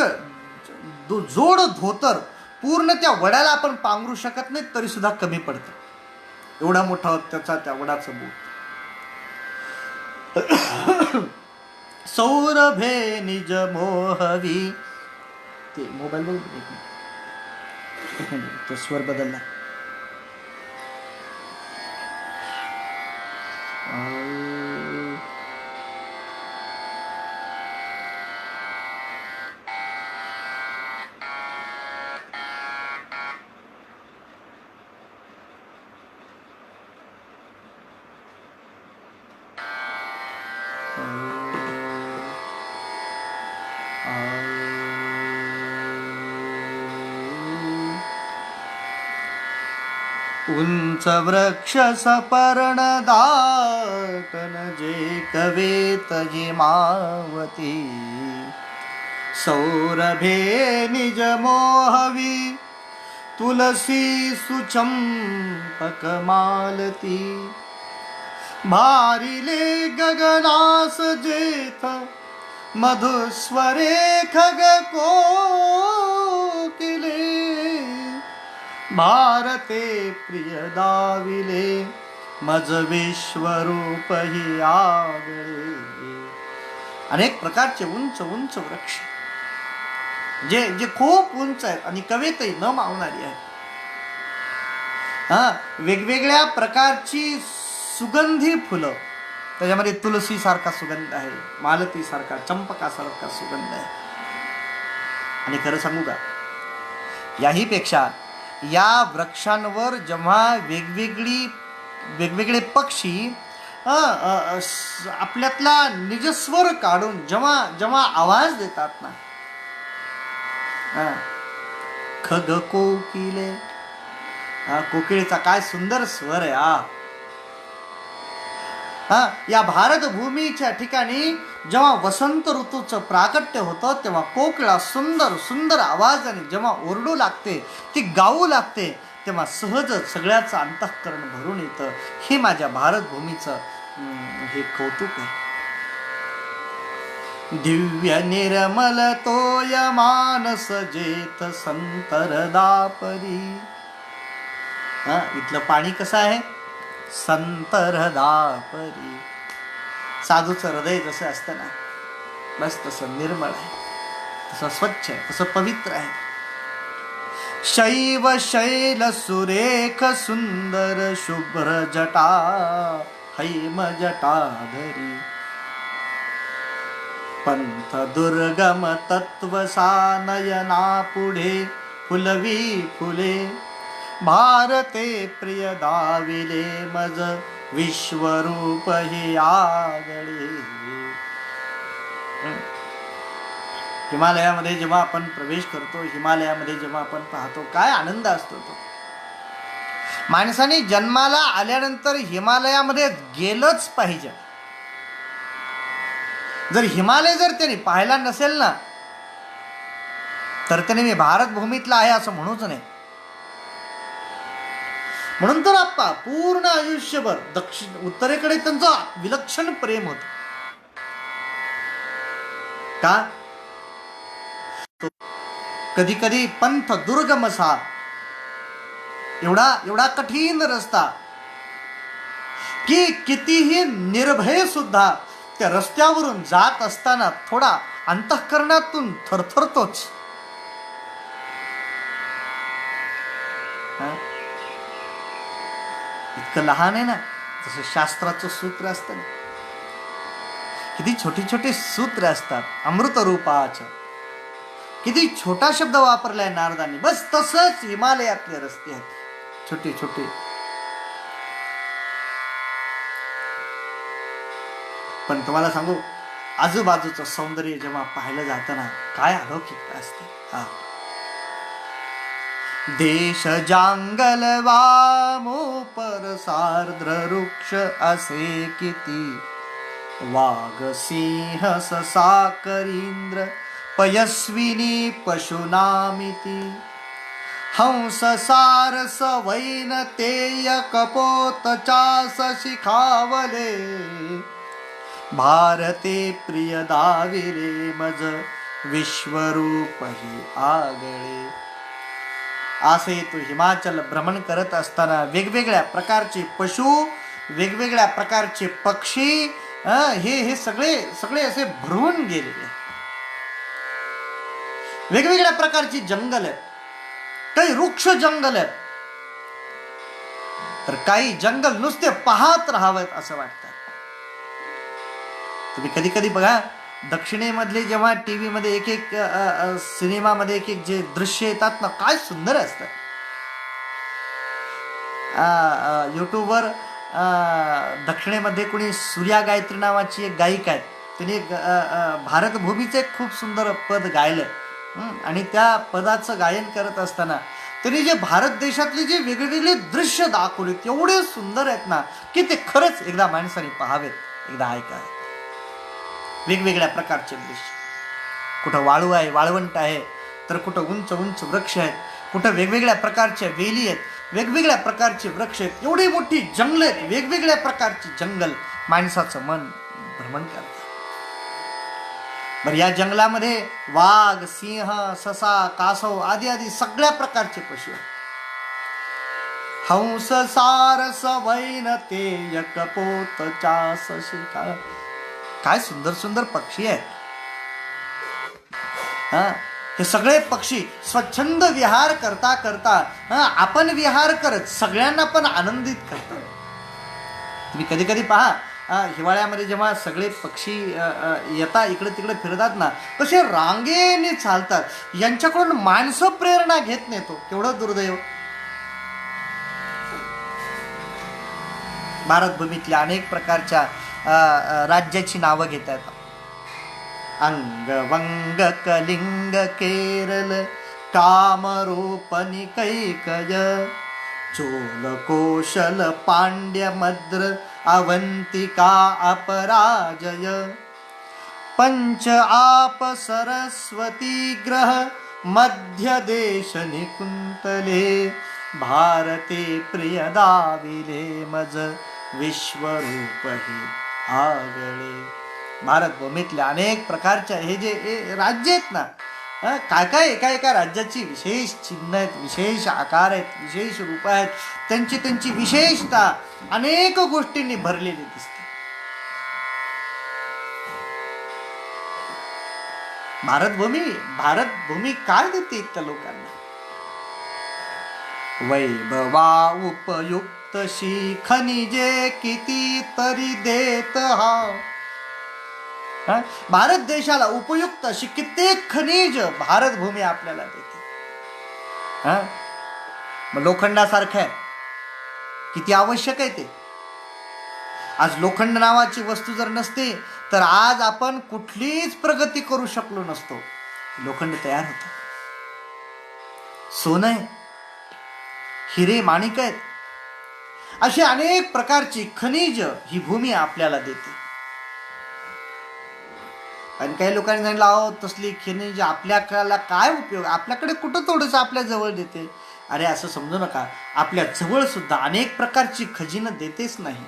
जोड धोतर पूर्ण त्या वडाला आपण पांघरू शकत नाही तरी सुद्धा कमी पडतं, एवढा मोठा त्याचा त्या वडाचं बोट. सौरभे निज मोहवी, ते मोबाईल बघ एक मिनिट, तो स्वर बदलला. उंच वृक्ष सपर्ण दाटन जे कवेत हिमावती, सौरभे निज मोहवी तुलसी सुचंपक मालती, भारिले गगनास जेथ मधुस्वरे खग कोकिले, भारते प्रिय दाविले मज विश्वरूप ही आगळे. अनेक प्रकारचे उंच उंच वृक्ष जे जे खूप उंच आहेत आणि कवेतही न मावणारी आहेत. वेगवेगळ्या प्रकारची सुगंधी फुलं, त्याच्यामध्ये तुलसी सारखा सुगंध आहे, मालती सारखा, चंपका सारखा सुगंध आहे. आणि खरं सांगू का, याही पेक्षा या वृक्षांवर जेव्हा वेगवेगळे पक्षी आपल्यातला निजस्वर काढून जेव्हा आवाज देतात ना, खग कोकिले, कोकिळेचा काय सुंदर स्वर आहे. या भारत भूमीच्या ठिकाणी जेव्हा वसंत ऋतूचं प्राकट्य होतं तेव्हा कोकिळा सुंदर सुंदर आवाजाने जेव्हा ओरडू लागते, ती गाऊ लागते, तेव्हा सहजच सगळ्याचं अंतःकरण भरून येतं. हे माझ्या भारत भूमीचं हे कौतुक आहे. दिव्य निर्मल तोय मानस जेथ संतरदापरी. इथलं पाणी कसं आहे? संतरदापरी. साधूचं हृदय जसं असतं ना, बस तसं निर्मळ आहे, तसं स्वच्छ आहे, तसं पवित्र आहे. शैव शैल सुरेख सुंदर शुभ्र जटा हैम जटाधरी, पंथ दुर्गम तत्व सानयना पुढे फुलवी फुले, भारते प्रिय दाविले मज विश्वरूप हे आगळे. हिमालयामध्ये जेव्हा आपण प्रवेश करतो, हिमालयामध्ये जेव्हा आपण पाहतो, काय आनंद असतो तो. माणसाने जन्माला आल्यानंतर हिमालयामध्ये गेलंच पाहिजे. जर हिमालय जर त्याने पाहायला नसेल ना, तर त्याने मी भारत भूमीतला आहे असं म्हणूच नाही. म्हणून तर आप्पा पूर्ण आयुष्यभर उत्तरेकडे त्यांचं विलक्षण प्रेम होत. का? कधी कधी पंथ दुर्गम सा, एवढा कठीण रस्ता की कितीही निर्भय सुद्धा त्या रस्त्यावरून जात असताना थोडा अंतःकरणातून थरथरतोच. इतकं लहान आहे ना, जसं शास्त्राचं सूत्र असतं ना, किती छोटे छोटे सूत्र असतात. अमृत रूपाचं किती छोटा शब्द वापरलाय नारदांनी. बस तसंच हिमालयातले रस्ते आहेत, छोटे छोटे. पण तुम्हाला सांगू, आजूबाजूचं सौंदर्य जेव्हा पाहिलं जातं ना, काय अलौकिकता असते. देश जांगल वामो पर सार्द्र वृक्ष असे किती, वाघ सिंह ससा करींद्र पयस्विनी पशुनामिती, हंस सारस वैन तेय कपोत चास शिखावले, भारते प्रिय दाविले मज विश्वरूप ही आगळे. असे तो हिमाचल भ्रमण करत असताना वेगवेगळ्या प्रकारचे पशु, वेगवेगळ्या प्रकारचे पक्षी, हे सगळे असे भरून गेलेले. वेगवेगळ्या प्रकारची जंगल आहेत, काही वृक्ष जंगल आहेत, तर काही जंगल नुसते पाहत राहावेत असं वाटतं. तुम्ही कधी कधी बघा, दक्षिणेमधले जेव्हा टीव्ही मध्ये एक एक सिनेमामध्ये एक एक जे दृश्य येतात ना, काय सुंदर असतं. युट्यूबवर दक्षिणेमध्ये कोणी सूर्या गायत्री नावाची एक गायिका आहे, तिने भारतभूमीचे एक खूप सुंदर पद गायलंय. आणि त्या पदाचं गायन करत असताना त्यांनी जे भारत देशातले जे वेगवेगळे दृश्य दाखवलेत, एवढे सुंदर आहेत ना की ते खरंच एकदा माणसाने पाहावेत, एकदा ऐकावेत. वेगवेगळ्या प्रकारचे दृश्य, कुठं वाळू आहे, वाळवंट आहे, तर कुठं उंच उंच वृक्ष आहेत, कुठं वेगवेगळ्या प्रकारच्या वेली आहेत, वेगवेगळ्या प्रकारचे वृक्ष आहेत, एवढी मोठी जंगल आहेत, वेगवेगळ्या प्रकारची जंगल माणसाचं मन भ्रमण करतात. बरं, या जंगलामध्ये वाघ, सिंह, ससा, कासव आदी आदी सगळ्या प्रकारचे पशु आहेत. हंस सारस वैन ते यकपोत चास शिका, काय सुंदर सुंदर पक्षी आहेत. हे सगळे पक्षी स्वच्छंद विहार करता करता आपण विहार करत सगळ्यांना पण आनंदित करतात. तुम्ही कधी कधी पहा, हिवाळ्यामध्ये जेव्हा सगळे पक्षी येतात, इकडे तिकडे फिरतात ना, कसे रांगेने चालतात. यांच्याकडून माणसं प्रेरणा घेत नाही. तो केवढं दुर्दैव. भारतभूमीतल्या अनेक प्रकारच्या राज्याची नावं घेतात. अंग वंग कलिंग केरल कामरूप निकैकय चोल कोशल पांड्य मद्र अवंतिका अपराजय पंच आप सरस्वती ग्रह मध्य देश निकुंतले भारते प्रिय दाविले मज विश्वरूप ही आगळे. भारतभूमीतल्या अनेक प्रकारच्या हे जे राज्य आहेत ना, काय काय एका एका राज्याची विशेष चिन्ह आहेत, विशेष आकार आहेत, विशेष रूप आहेत, त्यांची त्यांची विशेषता अनेक गोष्टींनी भरलेली दिसते. भारतभूमी काय देते इतक्या लोकांना? वैभवा उपयुक्त शी खनिजे किती तरी देत हा. भारत देशाला उपयुक्त अशी कित्येक खनिज भारतभूमी आपल्याला देते. मग लोखंडासारखं आहे, किती आवश्यक आहे ते. आज लोखंड नावाची वस्तू जर नसते तर आज आपण कुठलीच प्रगती करू शकलो नसतो. लोखंड तयार होतं. सोनं आहे, हिरे माणिक आहेत, अशी अनेक प्रकारची खनिज ही भूमी आपल्याला देते. आणि काही लोकांनी सांगितलं, अहो तसली खनिज आपल्याला काय उपयोग, आपल्याकडे कुठं थोडंसं आपल्या जवळ देते. अरे असं समजू नका, आपल्या जवळ सुद्धा अनेक प्रकारची खजिनं देतेच नाही.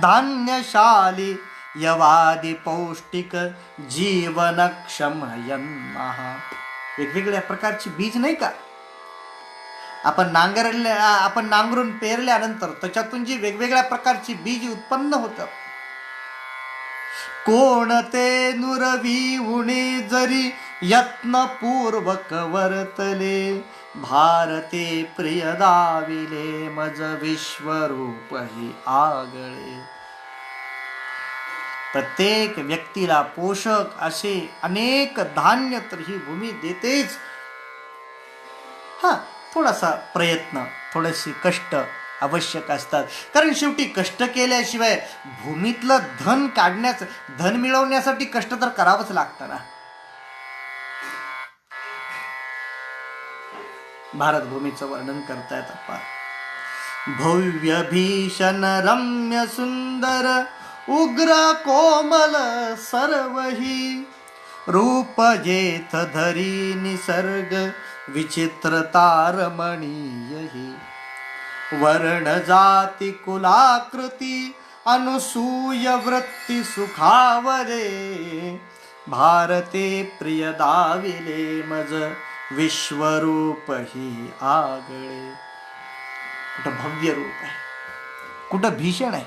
धान्यशाली यवादी पौष्टिक जीवनक्षम यन्महा. वेगवेगळ्या प्रकारची बीज नाही का, आपण नांगरून पेरल्यानंतर त्याच्यातून जी वेगवेगळ्या प्रकारची बीज उत्पन्न होतं. कोणते नुरवी उणे जरी यत्नपूर्वक वर्तले भारते प्रिय दाविले मज विश्वरूप ही आगळे. प्रत्येक व्यक्तीला पोषक असे अनेक धान्य तर ही भूमी देतेच. थोडासा प्रयत्न, थोडेसे कष्ट आवश्यक असतात. कारण शेवटी कष्ट केल्याशिवाय भूमीतलं धन मिळवण्यासाठी कष्ट तर करावंच लागतं ना. भारतभूमीचं वर्णन करतायत आपण. भव्य भीषण रम्य सुंदर उग्र कोमल सर्वही रूप जेथ धरी निसर्ग विचित्रता रमणीय ही. वर्ण जाती कुलाकृती अनुसूय वृत्ती सुखावरे, भारते प्रिय दाविले मज विश्वरूप ही आगळे. कुठं भव्य रूप आहे, कुठं भीषण आहे,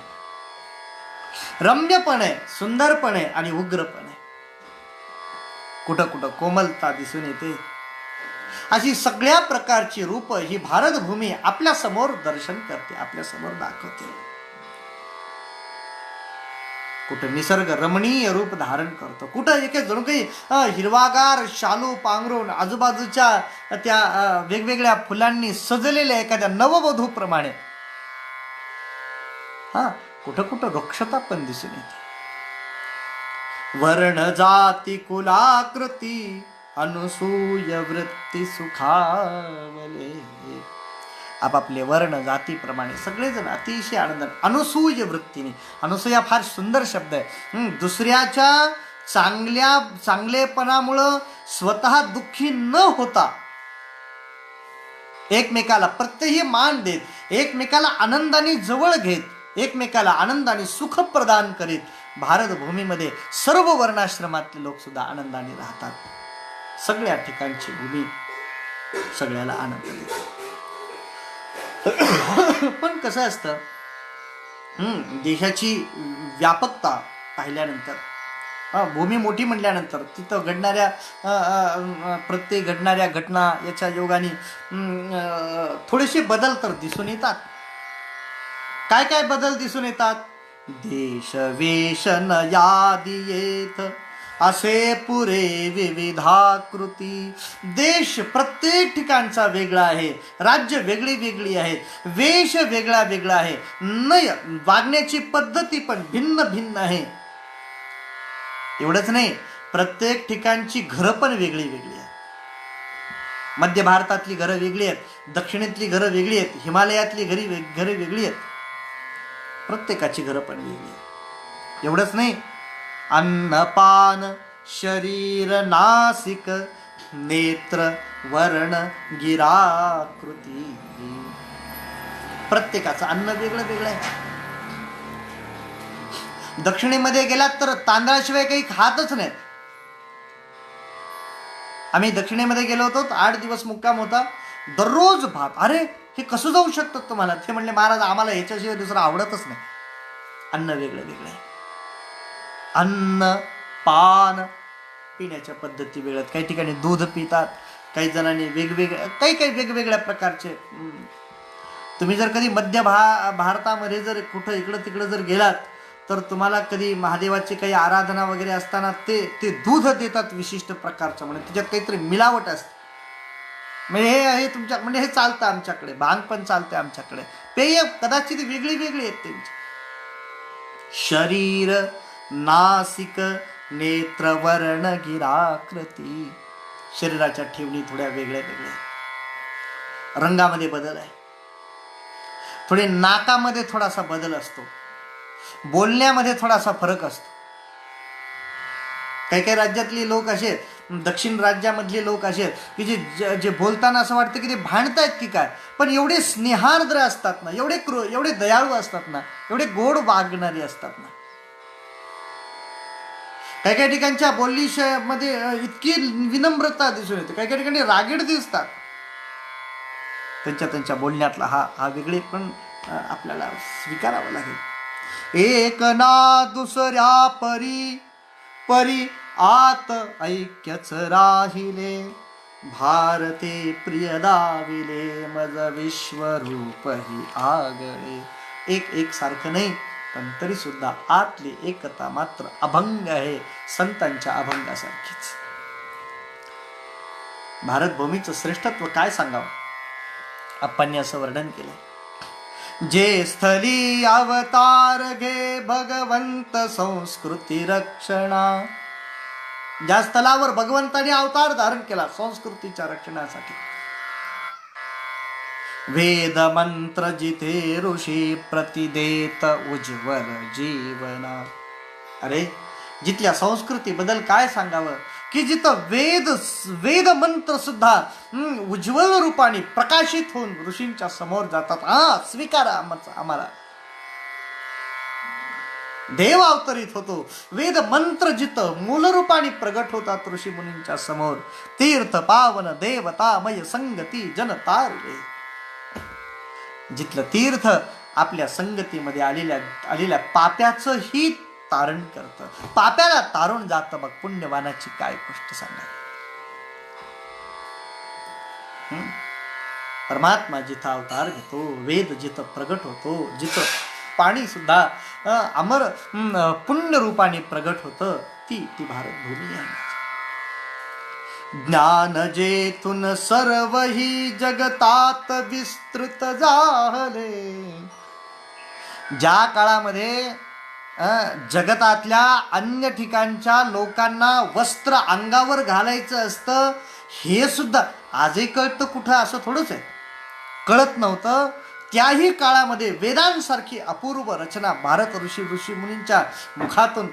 रम्यपण आहे, सुंदरपण आहे आणि उग्रपण आहे. कुठं कुठं कोमलता दिसून येते. अशी सगळ्या प्रकारची रूप ही भारतभूमी आपल्या समोर दर्शन करते, आपल्या समोर दाखवते. कुठं निसर्ग रमणीय रूप धारण करतो, कुठं एक जणू काही हिरवागार शालू पांघरून आजूबाजूच्या त्या वेगवेगळ्या फुलांनी सजलेल्या एखाद्या नववधूप्रमाणे. कुठं कुठं वृक्षता पण दिसून येते. वर्ण जाती कुलाकृती अनुसूय वृत्ती सुखावले. आपापले वर्ण जातीप्रमाणे सगळेजण अतिशय आनंद, अनुसूय वृत्तीने. अनुसूया फार सुंदर शब्द आहे. दुसऱ्याच्या चांगलेपणामुळं स्वतः दुःखी न होता एकमेकाला प्रत्यही मान देत, एकमेकाला आनंदाने जवळ घेत, एकमेकाला आनंदाने सुख प्रदान करीत भारतभूमीमध्ये सर्व वर्णाश्रमातले लोक सुद्धा आनंदाने राहतात. सगळ्या ठिकाणची भूमी सगळ्याला आनंद देते. पण कसं असतं, देशाची व्यापकता पाहिल्यानंतर, भूमी मोठी म्हटल्यानंतर तिथं घडणाऱ्या प्रत्येक घडणाऱ्या घटना याच्या योगाने थोडेसे बदल तर दिसून येतात. काय काय बदल दिसून येतात? देश वेश न यादी येत असे पुरे विविधाकृती. देश प्रत्येक ठिकाणचा वेगळा आहे, राज्य वेगळी वेगळी आहेत, वेश वेगळा वेगळा आहे, नय वागण्याची पद्धती पण भिन्न भिन्न आहे. एवढंच नाही, प्रत्येक ठिकाणची घरं पण वेगळी वेगळी आहेत. मध्य भारतातली घरं वेगळी आहेत, दक्षिणेतली घरं वेगळी आहेत, हिमालयातली घरे वेगळी आहेत. प्रत्येकाची घरं पण वेगळी आहेत. एवढंच नाही, अन्नपान शरीर नासिक नेत्र वर्ण गिराकृती. प्रत्येकाचं अन्न वेगळं वेगळं आहे. दक्षिणेमध्ये गेलात तर तांदळाशिवाय काही खातच नाहीत. आम्ही दक्षिणेमध्ये गेलो होतो, 8 दिवस मुक्काम होता, दररोज भात. अरे हे कसं जाऊ शकतं तुम्हाला? ते म्हणले, महाराज आम्हाला ह्याच्याशिवाय दुसरं आवडतच नाही. अन्न वेगळं वेगळं आहे. अन्न पान पिण्याच्या पद्धती वेगळ्या. काही ठिकाणी दूध पितात, काही जणांनी काही वेगवेगळ्या प्रकारचे. तुम्ही जर कधी मध्य भारतामध्ये जर कुठं इकडं तिकडं जर गेलात तर तुम्हाला कधी महादेवाची काही आराधना वगैरे असताना ते दूध देतात विशिष्ट प्रकारचं, म्हणजे त्याच्यात काहीतरी मिलावट असते. म्हणजे हे तुमच्या म्हणजे हे चालतं आमच्याकडे, भांग पण चालते आमच्याकडे, पेय कदाचित वेगळी वेगळी आहेत त्यांची. शरीर नासिक नेत्र वर्ण गिराकृती. शरीराच्या ठेवणी थोड्या वेगळ्या वेगळ्या. रंगामध्ये बदल आहे, थोडे नाकामध्ये थोडासा बदल असतो, बोलण्यामध्ये थोडासा फरक असतो. काही काही राज्यातले लोक असे, दक्षिण राज्यामधले लोक असे की जे बोलताना असं वाटतं की ते भांडतायत की काय, पण एवढे स्नेहार्द्र असतात ना, एवढे दयाळू असतात ना, एवढे गोड वागणारे असतात ना. काही काही ठिकाणच्या बोलण्यामध्ये इतकी विनम्रता दिसून येते, काही काही ठिकाणी रागीट दिसतात. त्यांच्या बोलण्यातला हा वेगळे पण आपल्याला स्वीकारावं लागेल. एक ना दुसऱ्या परी आत ऐक्यच राहिले, भारते प्रिय दाविले मज विश्वरूप ही आगळे. एक सारखं नाही, पण तरी सुद्धा आतली एकता मात्र अभंग आहे, संतांच्या अभंगासारखीच. भारतभूमीचं श्रेष्ठत्व काय सांगावं, आपण असं वर्णन केलंय. जे स्थली अवतार घे भगवंत संस्कृती रक्षणा. ज्या स्थलावर भगवंताने अवतार धारण केला संस्कृतीच्या रक्षणासाठी. वेद मंत्र जिथे ऋषी प्रतिदेत उज्ज्वल जीवना. अरे जिथल्या संस्कृती बद्दल काय सांगावं की जिथं वेद मंत्र सुद्धा उज्ज्वल रूपाने प्रकाशित होऊन ऋषींच्या समोर जातात. स्वीकारा आम्हाला. देव अवतरित होतो, वेद मंत्र जित मूलरूपाने प्रगट होतात ऋषी मुनींच्या समोर. तीर्थ पावन देवतामय संगती जन तारिले. जिथलं तीर्थ आपल्या संगतीमध्ये आलेल्या पाप्याचं ही तारण करतं. पाप्याला तारून जातं, मग पुण्यवानाची काय गोष्ट सांगावी. परमात्मा जिथं अवतार घेतो, वेद जिथं प्रगट होतो, जिथं पाणी सुद्धा अमर पुण्य रूपाने प्रगट होतं, ती भारतभूमी आहे. ज्ञान जेथून सर्व ही जगतात विस्तृत झाले. ज्या काळामध्ये जगतातल्या अन्य ठिकाणच्या लोकांना वस्त्र अंगावर घालायचं असतं, हे सुद्धा आजही कळतं कुठं, असं थोडंच आहे, कळत नव्हतं. त्याही काळामध्ये वेदांसारखी अपूर्व रचना भारत ऋषी मुनींच्या मुखातून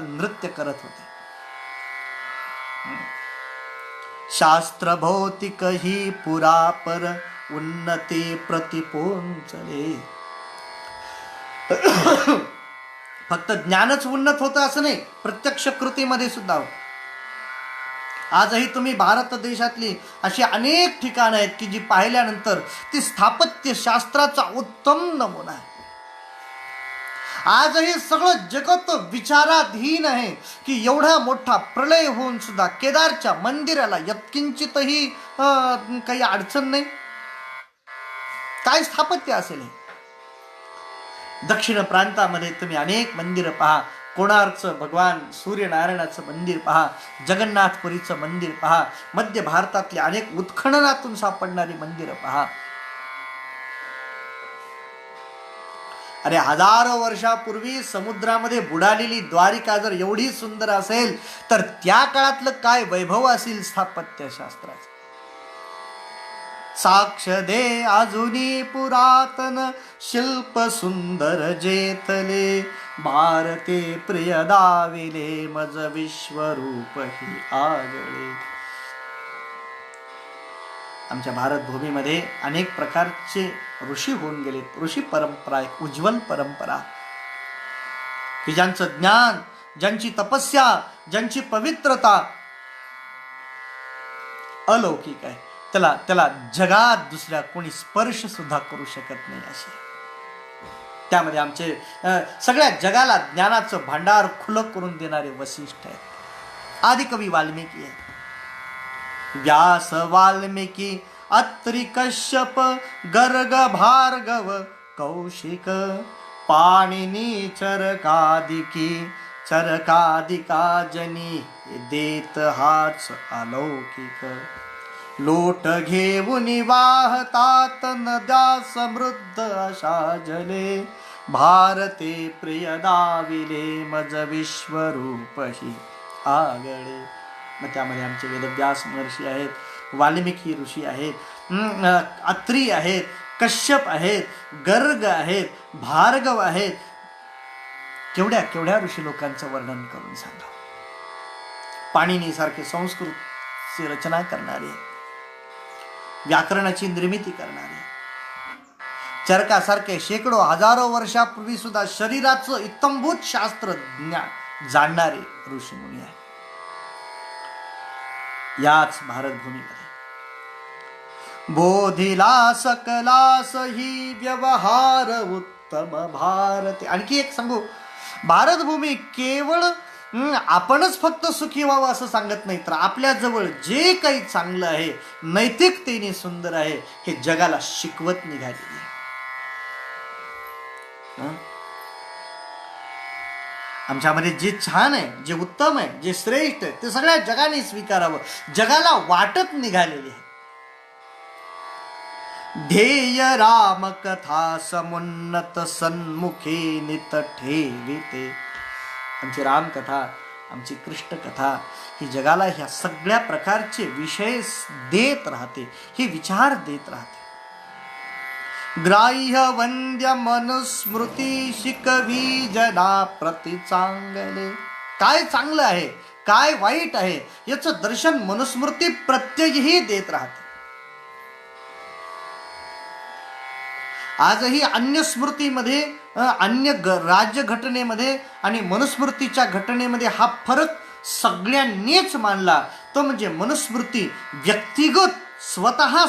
नृत्य करत होते. शास्त्र भौतिक ही पुरापर उन्नती प्रतिपोंचले. फक्त ज्ञानच उन्नत होतं असं नाही, प्रत्यक्ष कृतीमध्ये सुद्धा. आजही तुम्ही भारत देशातली अशी अनेक ठिकाणं आहेत की जी पाहिल्यानंतर ती स्थापत्य शास्त्राचा उत्तम नमुना आहे. आजही सगळं जगत विचाराधीन आहे की एवढा मोठा प्रलय होऊन सुद्धा केदारच्या मंदिराला यत्किंचितही काही अडचण नाही. काय स्थापत्य असेल हे. दक्षिण प्रांतामध्ये तुम्ही अनेक मंदिरं पहा. कोणार्कचं भगवान सूर्यनारायणाचं मंदिर पहा, जगन्नाथपुरीचं मंदिर पहा, मध्य भारतातले अनेक उत्खननातून सापडणारी मंदिरं पहा. अरे हजारो वर्षापूर्वी समुद्रामध्ये बुडालेली द्वारिका जर एवढी सुंदर असेल तर त्या काळातलं काय वैभव असेल स्थापत्यशास्त्राचं. साक्ष दे अजुनी पुरातन शिल्प सुंदर जेथले. भारते प्रिय दाविले मज विश्वरूप ही आगळे. आमच्या भारतभूमीमध्ये अनेक प्रकारचे ऋषी होऊन गेलेत. ऋषी परंपरा एक उज्ज्वल परंपरा की ज्यांचं ज्ञान, ज्यांची तपस्या, ज्यांची पवित्रता अलौकिक आहे. त्याला जगात दुसऱ्या कोणी स्पर्श सुद्धा करू शकत नाही असे. त्यामध्ये आमचे सगळ्या जगाला ज्ञानाचं भांडार खुलं करून देणारे वसिष्ठ आहेत. आदिकवी वाल्मिकी आहे. व्यास वाल्मिकी अत्रि कश्यप गर्ग भार्गव कौशिक पाणिनी चरकादिका जनी देत हाच अलौकिक. लोट घेऊन वाहतात नद्या समृद्ध अशा जले. भारते प्रिय दाविले मज विश्वरूप ही आगळे. मग त्यामध्ये आमचे वेदव्यास महर्षी आहेत, वाल्मिकी ऋषी आहेत, अत्री आहेत, कश्यप आहेत, गर्ग आहेत, भार्गव आहेत. केवढ्या ऋषी लोकांचं वर्णन करून सांगा. पाणिनी सारखे संस्कृतची रचना करणारे, व्याकरणाची निर्मिती करणारे, चरकासारखे शेकडो हजारो वर्षापूर्वी सुद्धा शरीराचं इत्तंभूत शास्त्र जाणणारे ऋषीमुनी आहेत. याच भारतभूमीमध्ये बोधिला सकलास ही व्यवहार उत्तम भारते. आणखी एक सांगू, भारतभूमी केवळ आपणच फक्त सुखी व्हावं असं सांगत नाही, तर आपल्या जवळ जे काही चांगलं आहे, नैतिकतेने सुंदर आहे, हे जगाला शिकवत निघालेली आहे. आमच्यामध्ये जे छान आहे, जे उत्तम आहे, जे श्रेष्ठ आहे, ते सगळ्या जगाने स्वीकारावं, जगाला वाटत निघालेली आहे. ध्येय राम कथा समुन्नत सन्मुखे नित ठेविते. आमची रामकथा, आमची कृष्ण कथा ही जगाला ह्या सगळ्या प्रकारचे विषय देत राहते, हे विचार देत राहते. ग्राह्य वंद्य मनुस्मृती शिकवी जना प्रति चांगले. काय चांगलं आहे, काय वाईट आहे, याचं दर्शन मनुस्मृती प्रत्येकही देत राहते. आजही अन्य स्मृतीमध्ये राज्यघटनेमध्ये आणि मनुस्मृतीच्या घटनेमध्ये हा फरक सगळ्यांनीच मानला. तो म्हणजे मनुस्मृती व्यक्तिगत स्वतः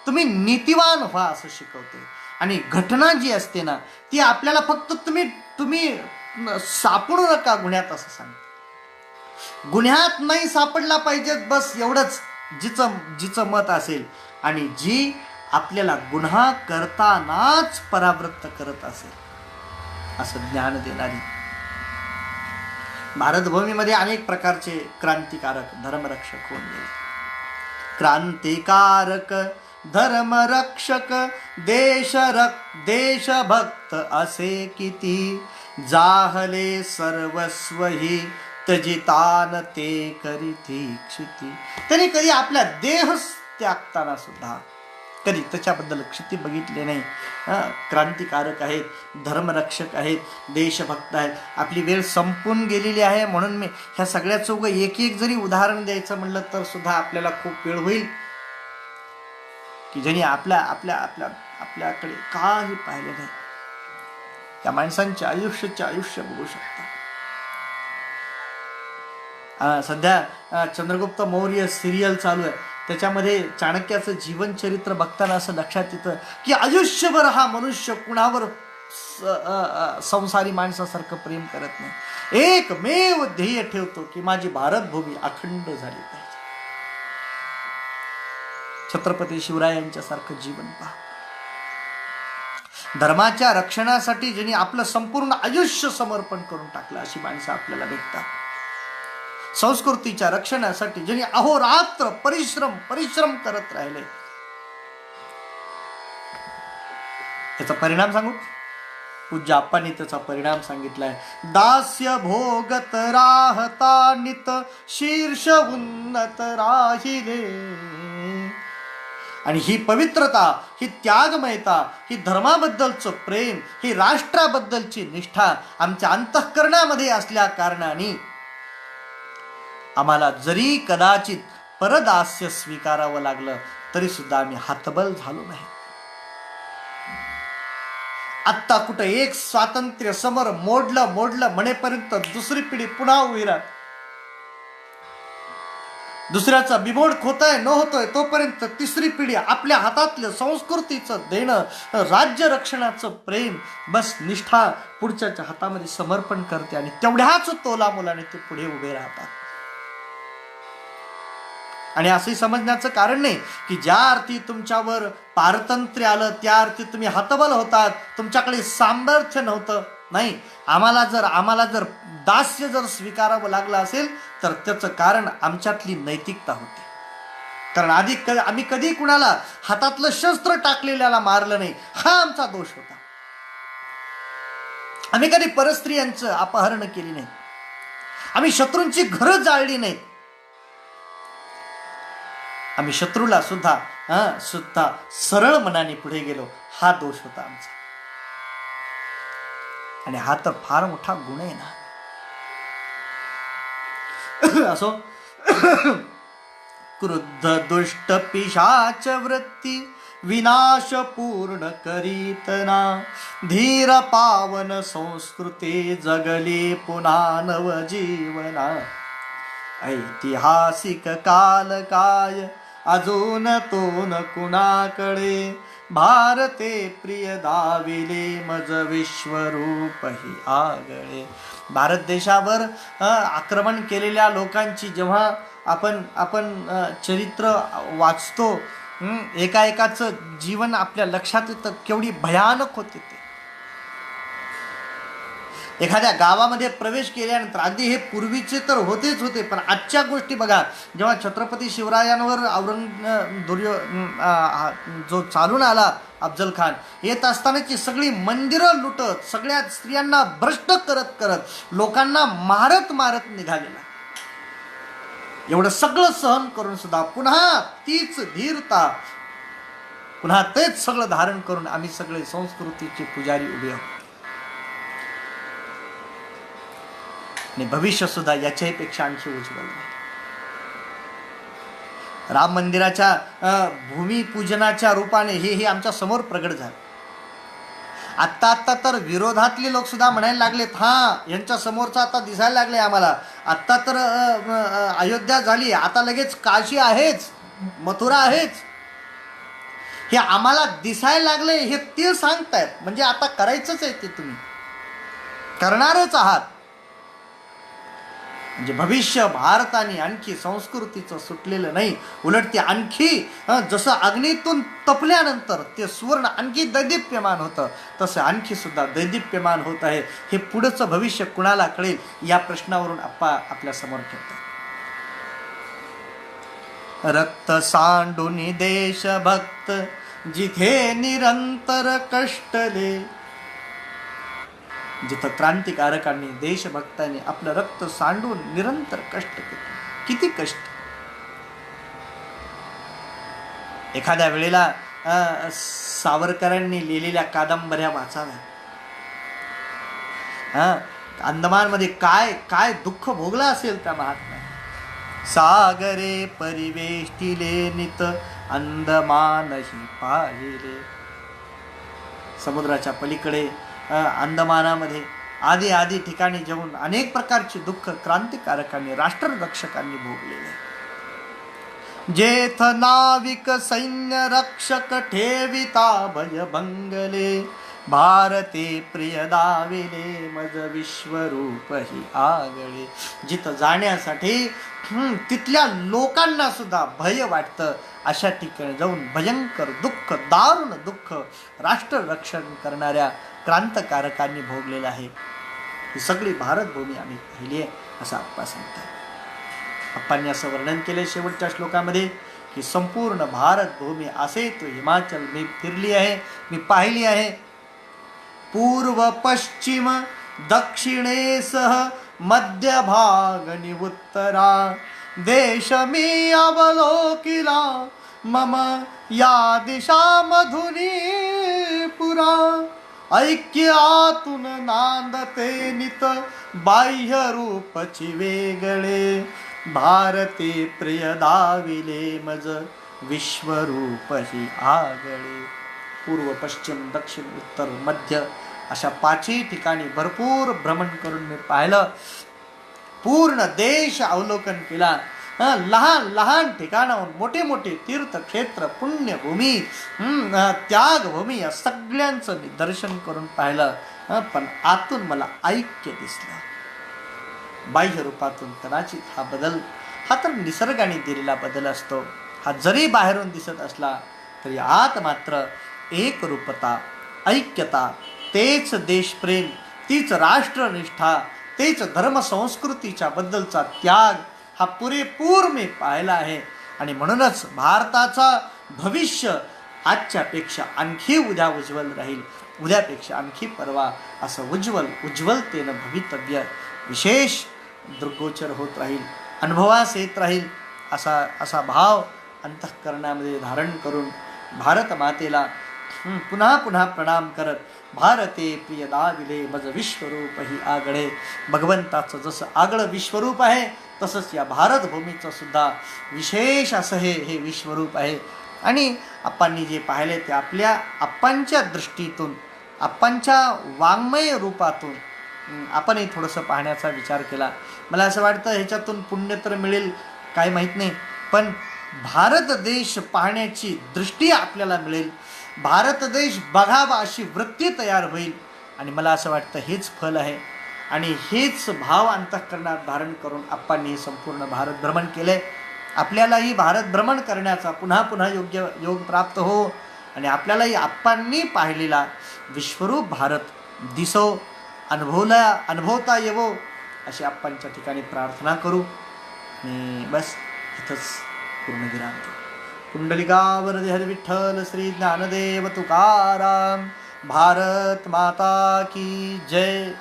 तुम्ही नीतिवान व्हा असं शिकवते, आणि घटना जी असते ना ती आपल्याला फक्त तुम्ही सापडू नका गुन्ह्यात असं सांगते. गुन्ह्यात नाही सापडला पाहिजे बस एवढंच जिचं मत असेल, आणि जी आपल्याला गुन्हा करतानाच परावृत्त करत असेल असं ज्ञान देणारी. भारतभूमीमध्ये अनेक प्रकारचे क्रांतिकारक धर्मरक्षक होऊन गेले. क्रांतिकारक धर्मरक्षक देशभक्त असे किती, जाहले सर्वस्वही तजितान ते करीती क्षिती. त्यांनी कधी आपला देह त्यागताना सुद्धा कधी त्याच्याबद्दल क्षिती बघितले नाही. क्रांतिकारक आहेत, धर्मरक्षक आहेत, देशभक्त आहेत. आपली वेळ संपून गेलेली आहे म्हणून मी ह्या सगळ्याचं उगं एक जरी उदाहरण द्यायचं म्हणलं तर सुद्धा आपल्याला खूप वेळ होईल, की ज्यांनी आपल्याकडे काही पाहिलं नाही. त्या माणसांचे आयुष्य बघू शकता. सध्या चंद्रगुप्त मौर्य सिरियल चालू आहे, त्याच्यामध्ये चाणक्याचं जीवनचरित्र बघताना असं लक्षात येतं की आयुष्यभर हा मनुष्य कुणावर संसारी माणसासारखं प्रेम करत नाही. एकमेव ध्येय ठेवतो की माझी भारतभूमी अखंड झाली पाहिजे. छत्रपती शिवरायांच्या सारखं जीवन पहा. धर्माच्या रक्षणासाठी ज्यांनी आपलं संपूर्ण आयुष्य समर्पण करून टाकलं अशी माणसं आपल्याला भेटतात. संस्कृतीच्या रक्षणासाठी ज्यांनी अहोरात्र परिश्रम करत राहिले. याचा परिणाम सांगू, पूज्य आप्पांनी त्याचा परिणाम सांगितलाय. दास्य भोगत राहता नित शीर्ष उन्नत राहिले. आणि ही पवित्रता, ही त्यागमयता, ही धर्माबद्दलचं प्रेम, ही राष्ट्राबद्दलची निष्ठा आमच्या अंतःकरणामध्ये असल्या कारणाने आम्हाला जरी कदाचित परदास्य स्वीकारावं लागलं तरी सुद्धा आम्ही हतबल झालो नाही. आत्ता कुठं एक स्वातंत्र्य समर मोडलं म्हणेपर्यंत दुसरी पिढी पुन्हा उभी राहत. दुसऱ्याचा बिमोड होतोय न होतोय तोपर्यंत तिसरी पिढी आपल्या हातातलं संस्कृतीचं देणं, राज्य रक्षणाचं प्रेम, बस निष्ठा पुढच्याच्या हातामध्ये समर्पण करते, आणि तेवढ्याच तोलामोलाने ते पुढे उभे राहतात. आणि असंही समजण्याचं कारण नाही की ज्या अर्थी तुमच्यावर पारतंत्र्य आलं त्या अर्थी तुम्ही हतबल होतात, तुमच्याकडे सामर्थ्य नव्हतं. नाही, आम्हाला जर दास्य जर स्वीकारावं लागलं असेल तर त्याचं कारण आमच्यातली नैतिकता होती. कारण आम्ही कधी कुणाला हातातलं शस्त्र टाकलेल्याला मारलं नाही, हा आमचा दोष होता. आम्ही कधी परस्त्रियांचं अपहरण केली नाही, आम्ही शत्रूंची घरं जाळली नाहीत, आम्ही शत्रूला सुद्धा सरळ मनाने पुढे गेलो, हा दोष होता आमचा. आणि हा तर फार मोठा गुण आहे ना. असो, क्रुद्ध दुष्ट पिशाच वृत्ती विनाश पूर्ण करीतना, धीर पावन संस्कृती जगली पुन्हा नव जीवना. ऐतिहासिक काल काय अजून तो न कुणाकडे, भारते प्रिय दाविले मज विश्वरूप ही आगळे. भारत देशावर आक्रमण केलेल्या लोकांची जेव्हा आपण चरित्र वाचतो, एकाचं जीवन आपल्या लक्षात येतं केवढी भयानक होते ते. एखाद्या गावामध्ये प्रवेश केल्यानंतर, अगदी हे पूर्वीचे तर होतेच होते, पण आजच्या गोष्टी बघा. जेव्हा छत्रपती शिवरायांवर जो चालून आला अफजल खान, येत असतानाची सगळी मंदिरं लुटत, सगळ्या स्त्रियांना भ्रष्ट करत लोकांना मारत निघालेला. एवढं सगळं सहन करून सुद्धा पुन्हा तीच धीरता, पुन्हा तेच सगळं धारण करून आम्ही सगळे संस्कृतीचे पुजारी उभे आहोत. आणि भविष्य सुद्धा याच्याही पेक्षा आणखी उज्ज्वल आहे. राम मंदिराच्या भूमिपूजनाच्या रूपाने हे आमच्या समोर प्रगट झालं. आत्ता तर विरोधातले लोक सुद्धा म्हणायला लागलेत, हां यांच्या समोरचं आता दिसायला लागले आम्हाला. आत्ता तर अयोध्या झाली, आता लगेच काशी आहेच, मथुरा आहेच, हे आम्हाला दिसायला लागले, हे ते सांगतायत. म्हणजे आता करायचंच आहे, ते तुम्ही करणारच आहात. म्हणजे भविष्य भारताने आणखी संस्कृतीचं सुटलेलं नाही, उलट ते आणखी जसं अग्नीतून तपल्यानंतर ते सुवर्ण आणखी दैदिप्यमान होतं, तसं आणखी सुद्धा दैदिप्यमान होत आहे. हे पुढचं भविष्य कुणाला कळेल, या प्रश्नावरून आपल्या समोर ठेवतात. रक्त सांडून देशभक्त जिथे निरंतर कष्टले. जिथं क्रांतिकारकांनी देशभक्तांनी आपलं रक्त सांडून निरंतर कष्ट केले. किती कष्ट. एखाद्या वेळेला सावरकरांनी लिहिलेल्या कादंबऱ्या वाचाव्या. अंदमानमध्ये काय काय दुःख भोगलं असेल त्या महात्म्या. सागरे परिवेष्टिले नित अंदमानही पाहिले. समुद्राच्या पलीकडे अंदमानामध्ये आदी ठिकाणी जेवून अनेक प्रकारचे दुःख क्रांतिकारकांनी राष्ट्ररक्षकांनी भोगलेले. जेथ नाविक सैन्य रक्षक ठेविता भय भंगले. भारते प्रिय दाविले मज विश्वरूप ही आगळे. जिथं जाण्यासाठी तिथल्या लोकांना सुद्धा भय वाटतं, अशा ठिकाणी जाऊन भयंकर दुःख, दारुण दुःख राष्ट्ररक्षण करणाऱ्या क्रांतकारकांनी भोगलेलं आहे. ही सगळी भारतभूमी आम्ही पाहिली आहे, असं आप्पा सांगतात. आप्पांनी असं वर्णन केले शेवटच्या श्लोकामध्ये की संपूर्ण भारतभूमी असे तो हिमाचल मी फिरली आहे, मी पाहिली आहे. पूर्व पश्चिम दक्षिणेसह मध्य भाग नि उत्तरा. देश मी अवलोकिला मम या दिशा मधुनी पुरा. ऐक्य आतून नांदते नित बाह्य रूपची वेगळे. भारते प्रिय दाविले मज विश्वरूप ही आगळे. पूर्व पश्चिम दक्षिण उत्तर मध्य अशा 5ही ठिकाणी भरपूर भ्रमण करून मी पाहिलं. पूर्ण देश अवलोकन केला. लहान लहान ठिकाणाहून मोठे मोठे तीर्थक्षेत्र, पुण्यभूमी, त्यागभूमी या सगळ्यांचं मी दर्शन करून पाहिलं. पण आतून मला ऐक्य दिसलं. बाह्य रूपातून कदाचित हा बदल, हा तर निसर्गाने दिलेला बदल असतो. हा जरी बाहेरून दिसत असला तरी आत मात्र एक रूपता, ऐक्यता, तेच देशप्रेम, तीच राष्ट्रनिष्ठा, तेच धर्मसंस्कृतीच्या बद्दलचा त्याग हा पुरेपूर मी पाहिला आहे. आणि म्हणूनच भारताचा भविष्य आजच्यापेक्षा आणखी उद्या उज्ज्वल राहील, उद्यापेक्षा आणखी परवा असं उज्ज्वलतेनं भवितव्य विशेष दृग्गोचर होत राहील, अनुभवास येत राहील. असा भाव अंतःकरणामध्ये धारण करून भारत मातेला पुन्हा पुन्हा प्रणाम करत, भारते प्रिय दाविले मज विश्वरूप ही आगळे. भगवंताचं जसं आगळं विश्वरूप आहे तसंच या भारतभूमीचं सुद्धा विशेष असं हे विश्वरूप आहे. आणि आप्पांनी जे पाहिले ते आप्पांच्या दृष्टीतून, आप्पांच्या वाङ्मय रूपातून आपणही थोडंसं पाहण्याचा विचार केला. मला असं वाटतं ह्याच्यातून पुण्य तर मिळेल काय माहीत नाही, पण भारत देश पाहण्याची दृष्टी आपल्याला मिळेल, भारत देश बघावा अशी वृत्ती तयार होईल. आणि मला असं वाटतं हेच फल आहे. आणि हेच भाव अंतःकरणात धारण करून आप्पांनी संपूर्ण भारत भ्रमण केले. आपल्यालाही भारत भ्रमण करण्याचा पुन्हा पुन्हा योग प्राप्त हो. आणि आपल्यालाही आप्पांनी पाहिलेला विश्वरूप भारत दिसो, अनुभवता येवो, अशी आप्पांच्या ठिकाणी प्रार्थना करू. आणि बस इथंच पूर्णविराम देऊ. कुंडलिकावरदे हरी विठ्ठल श्री ज्ञानदेव तुकाराम. भारत माता की जय.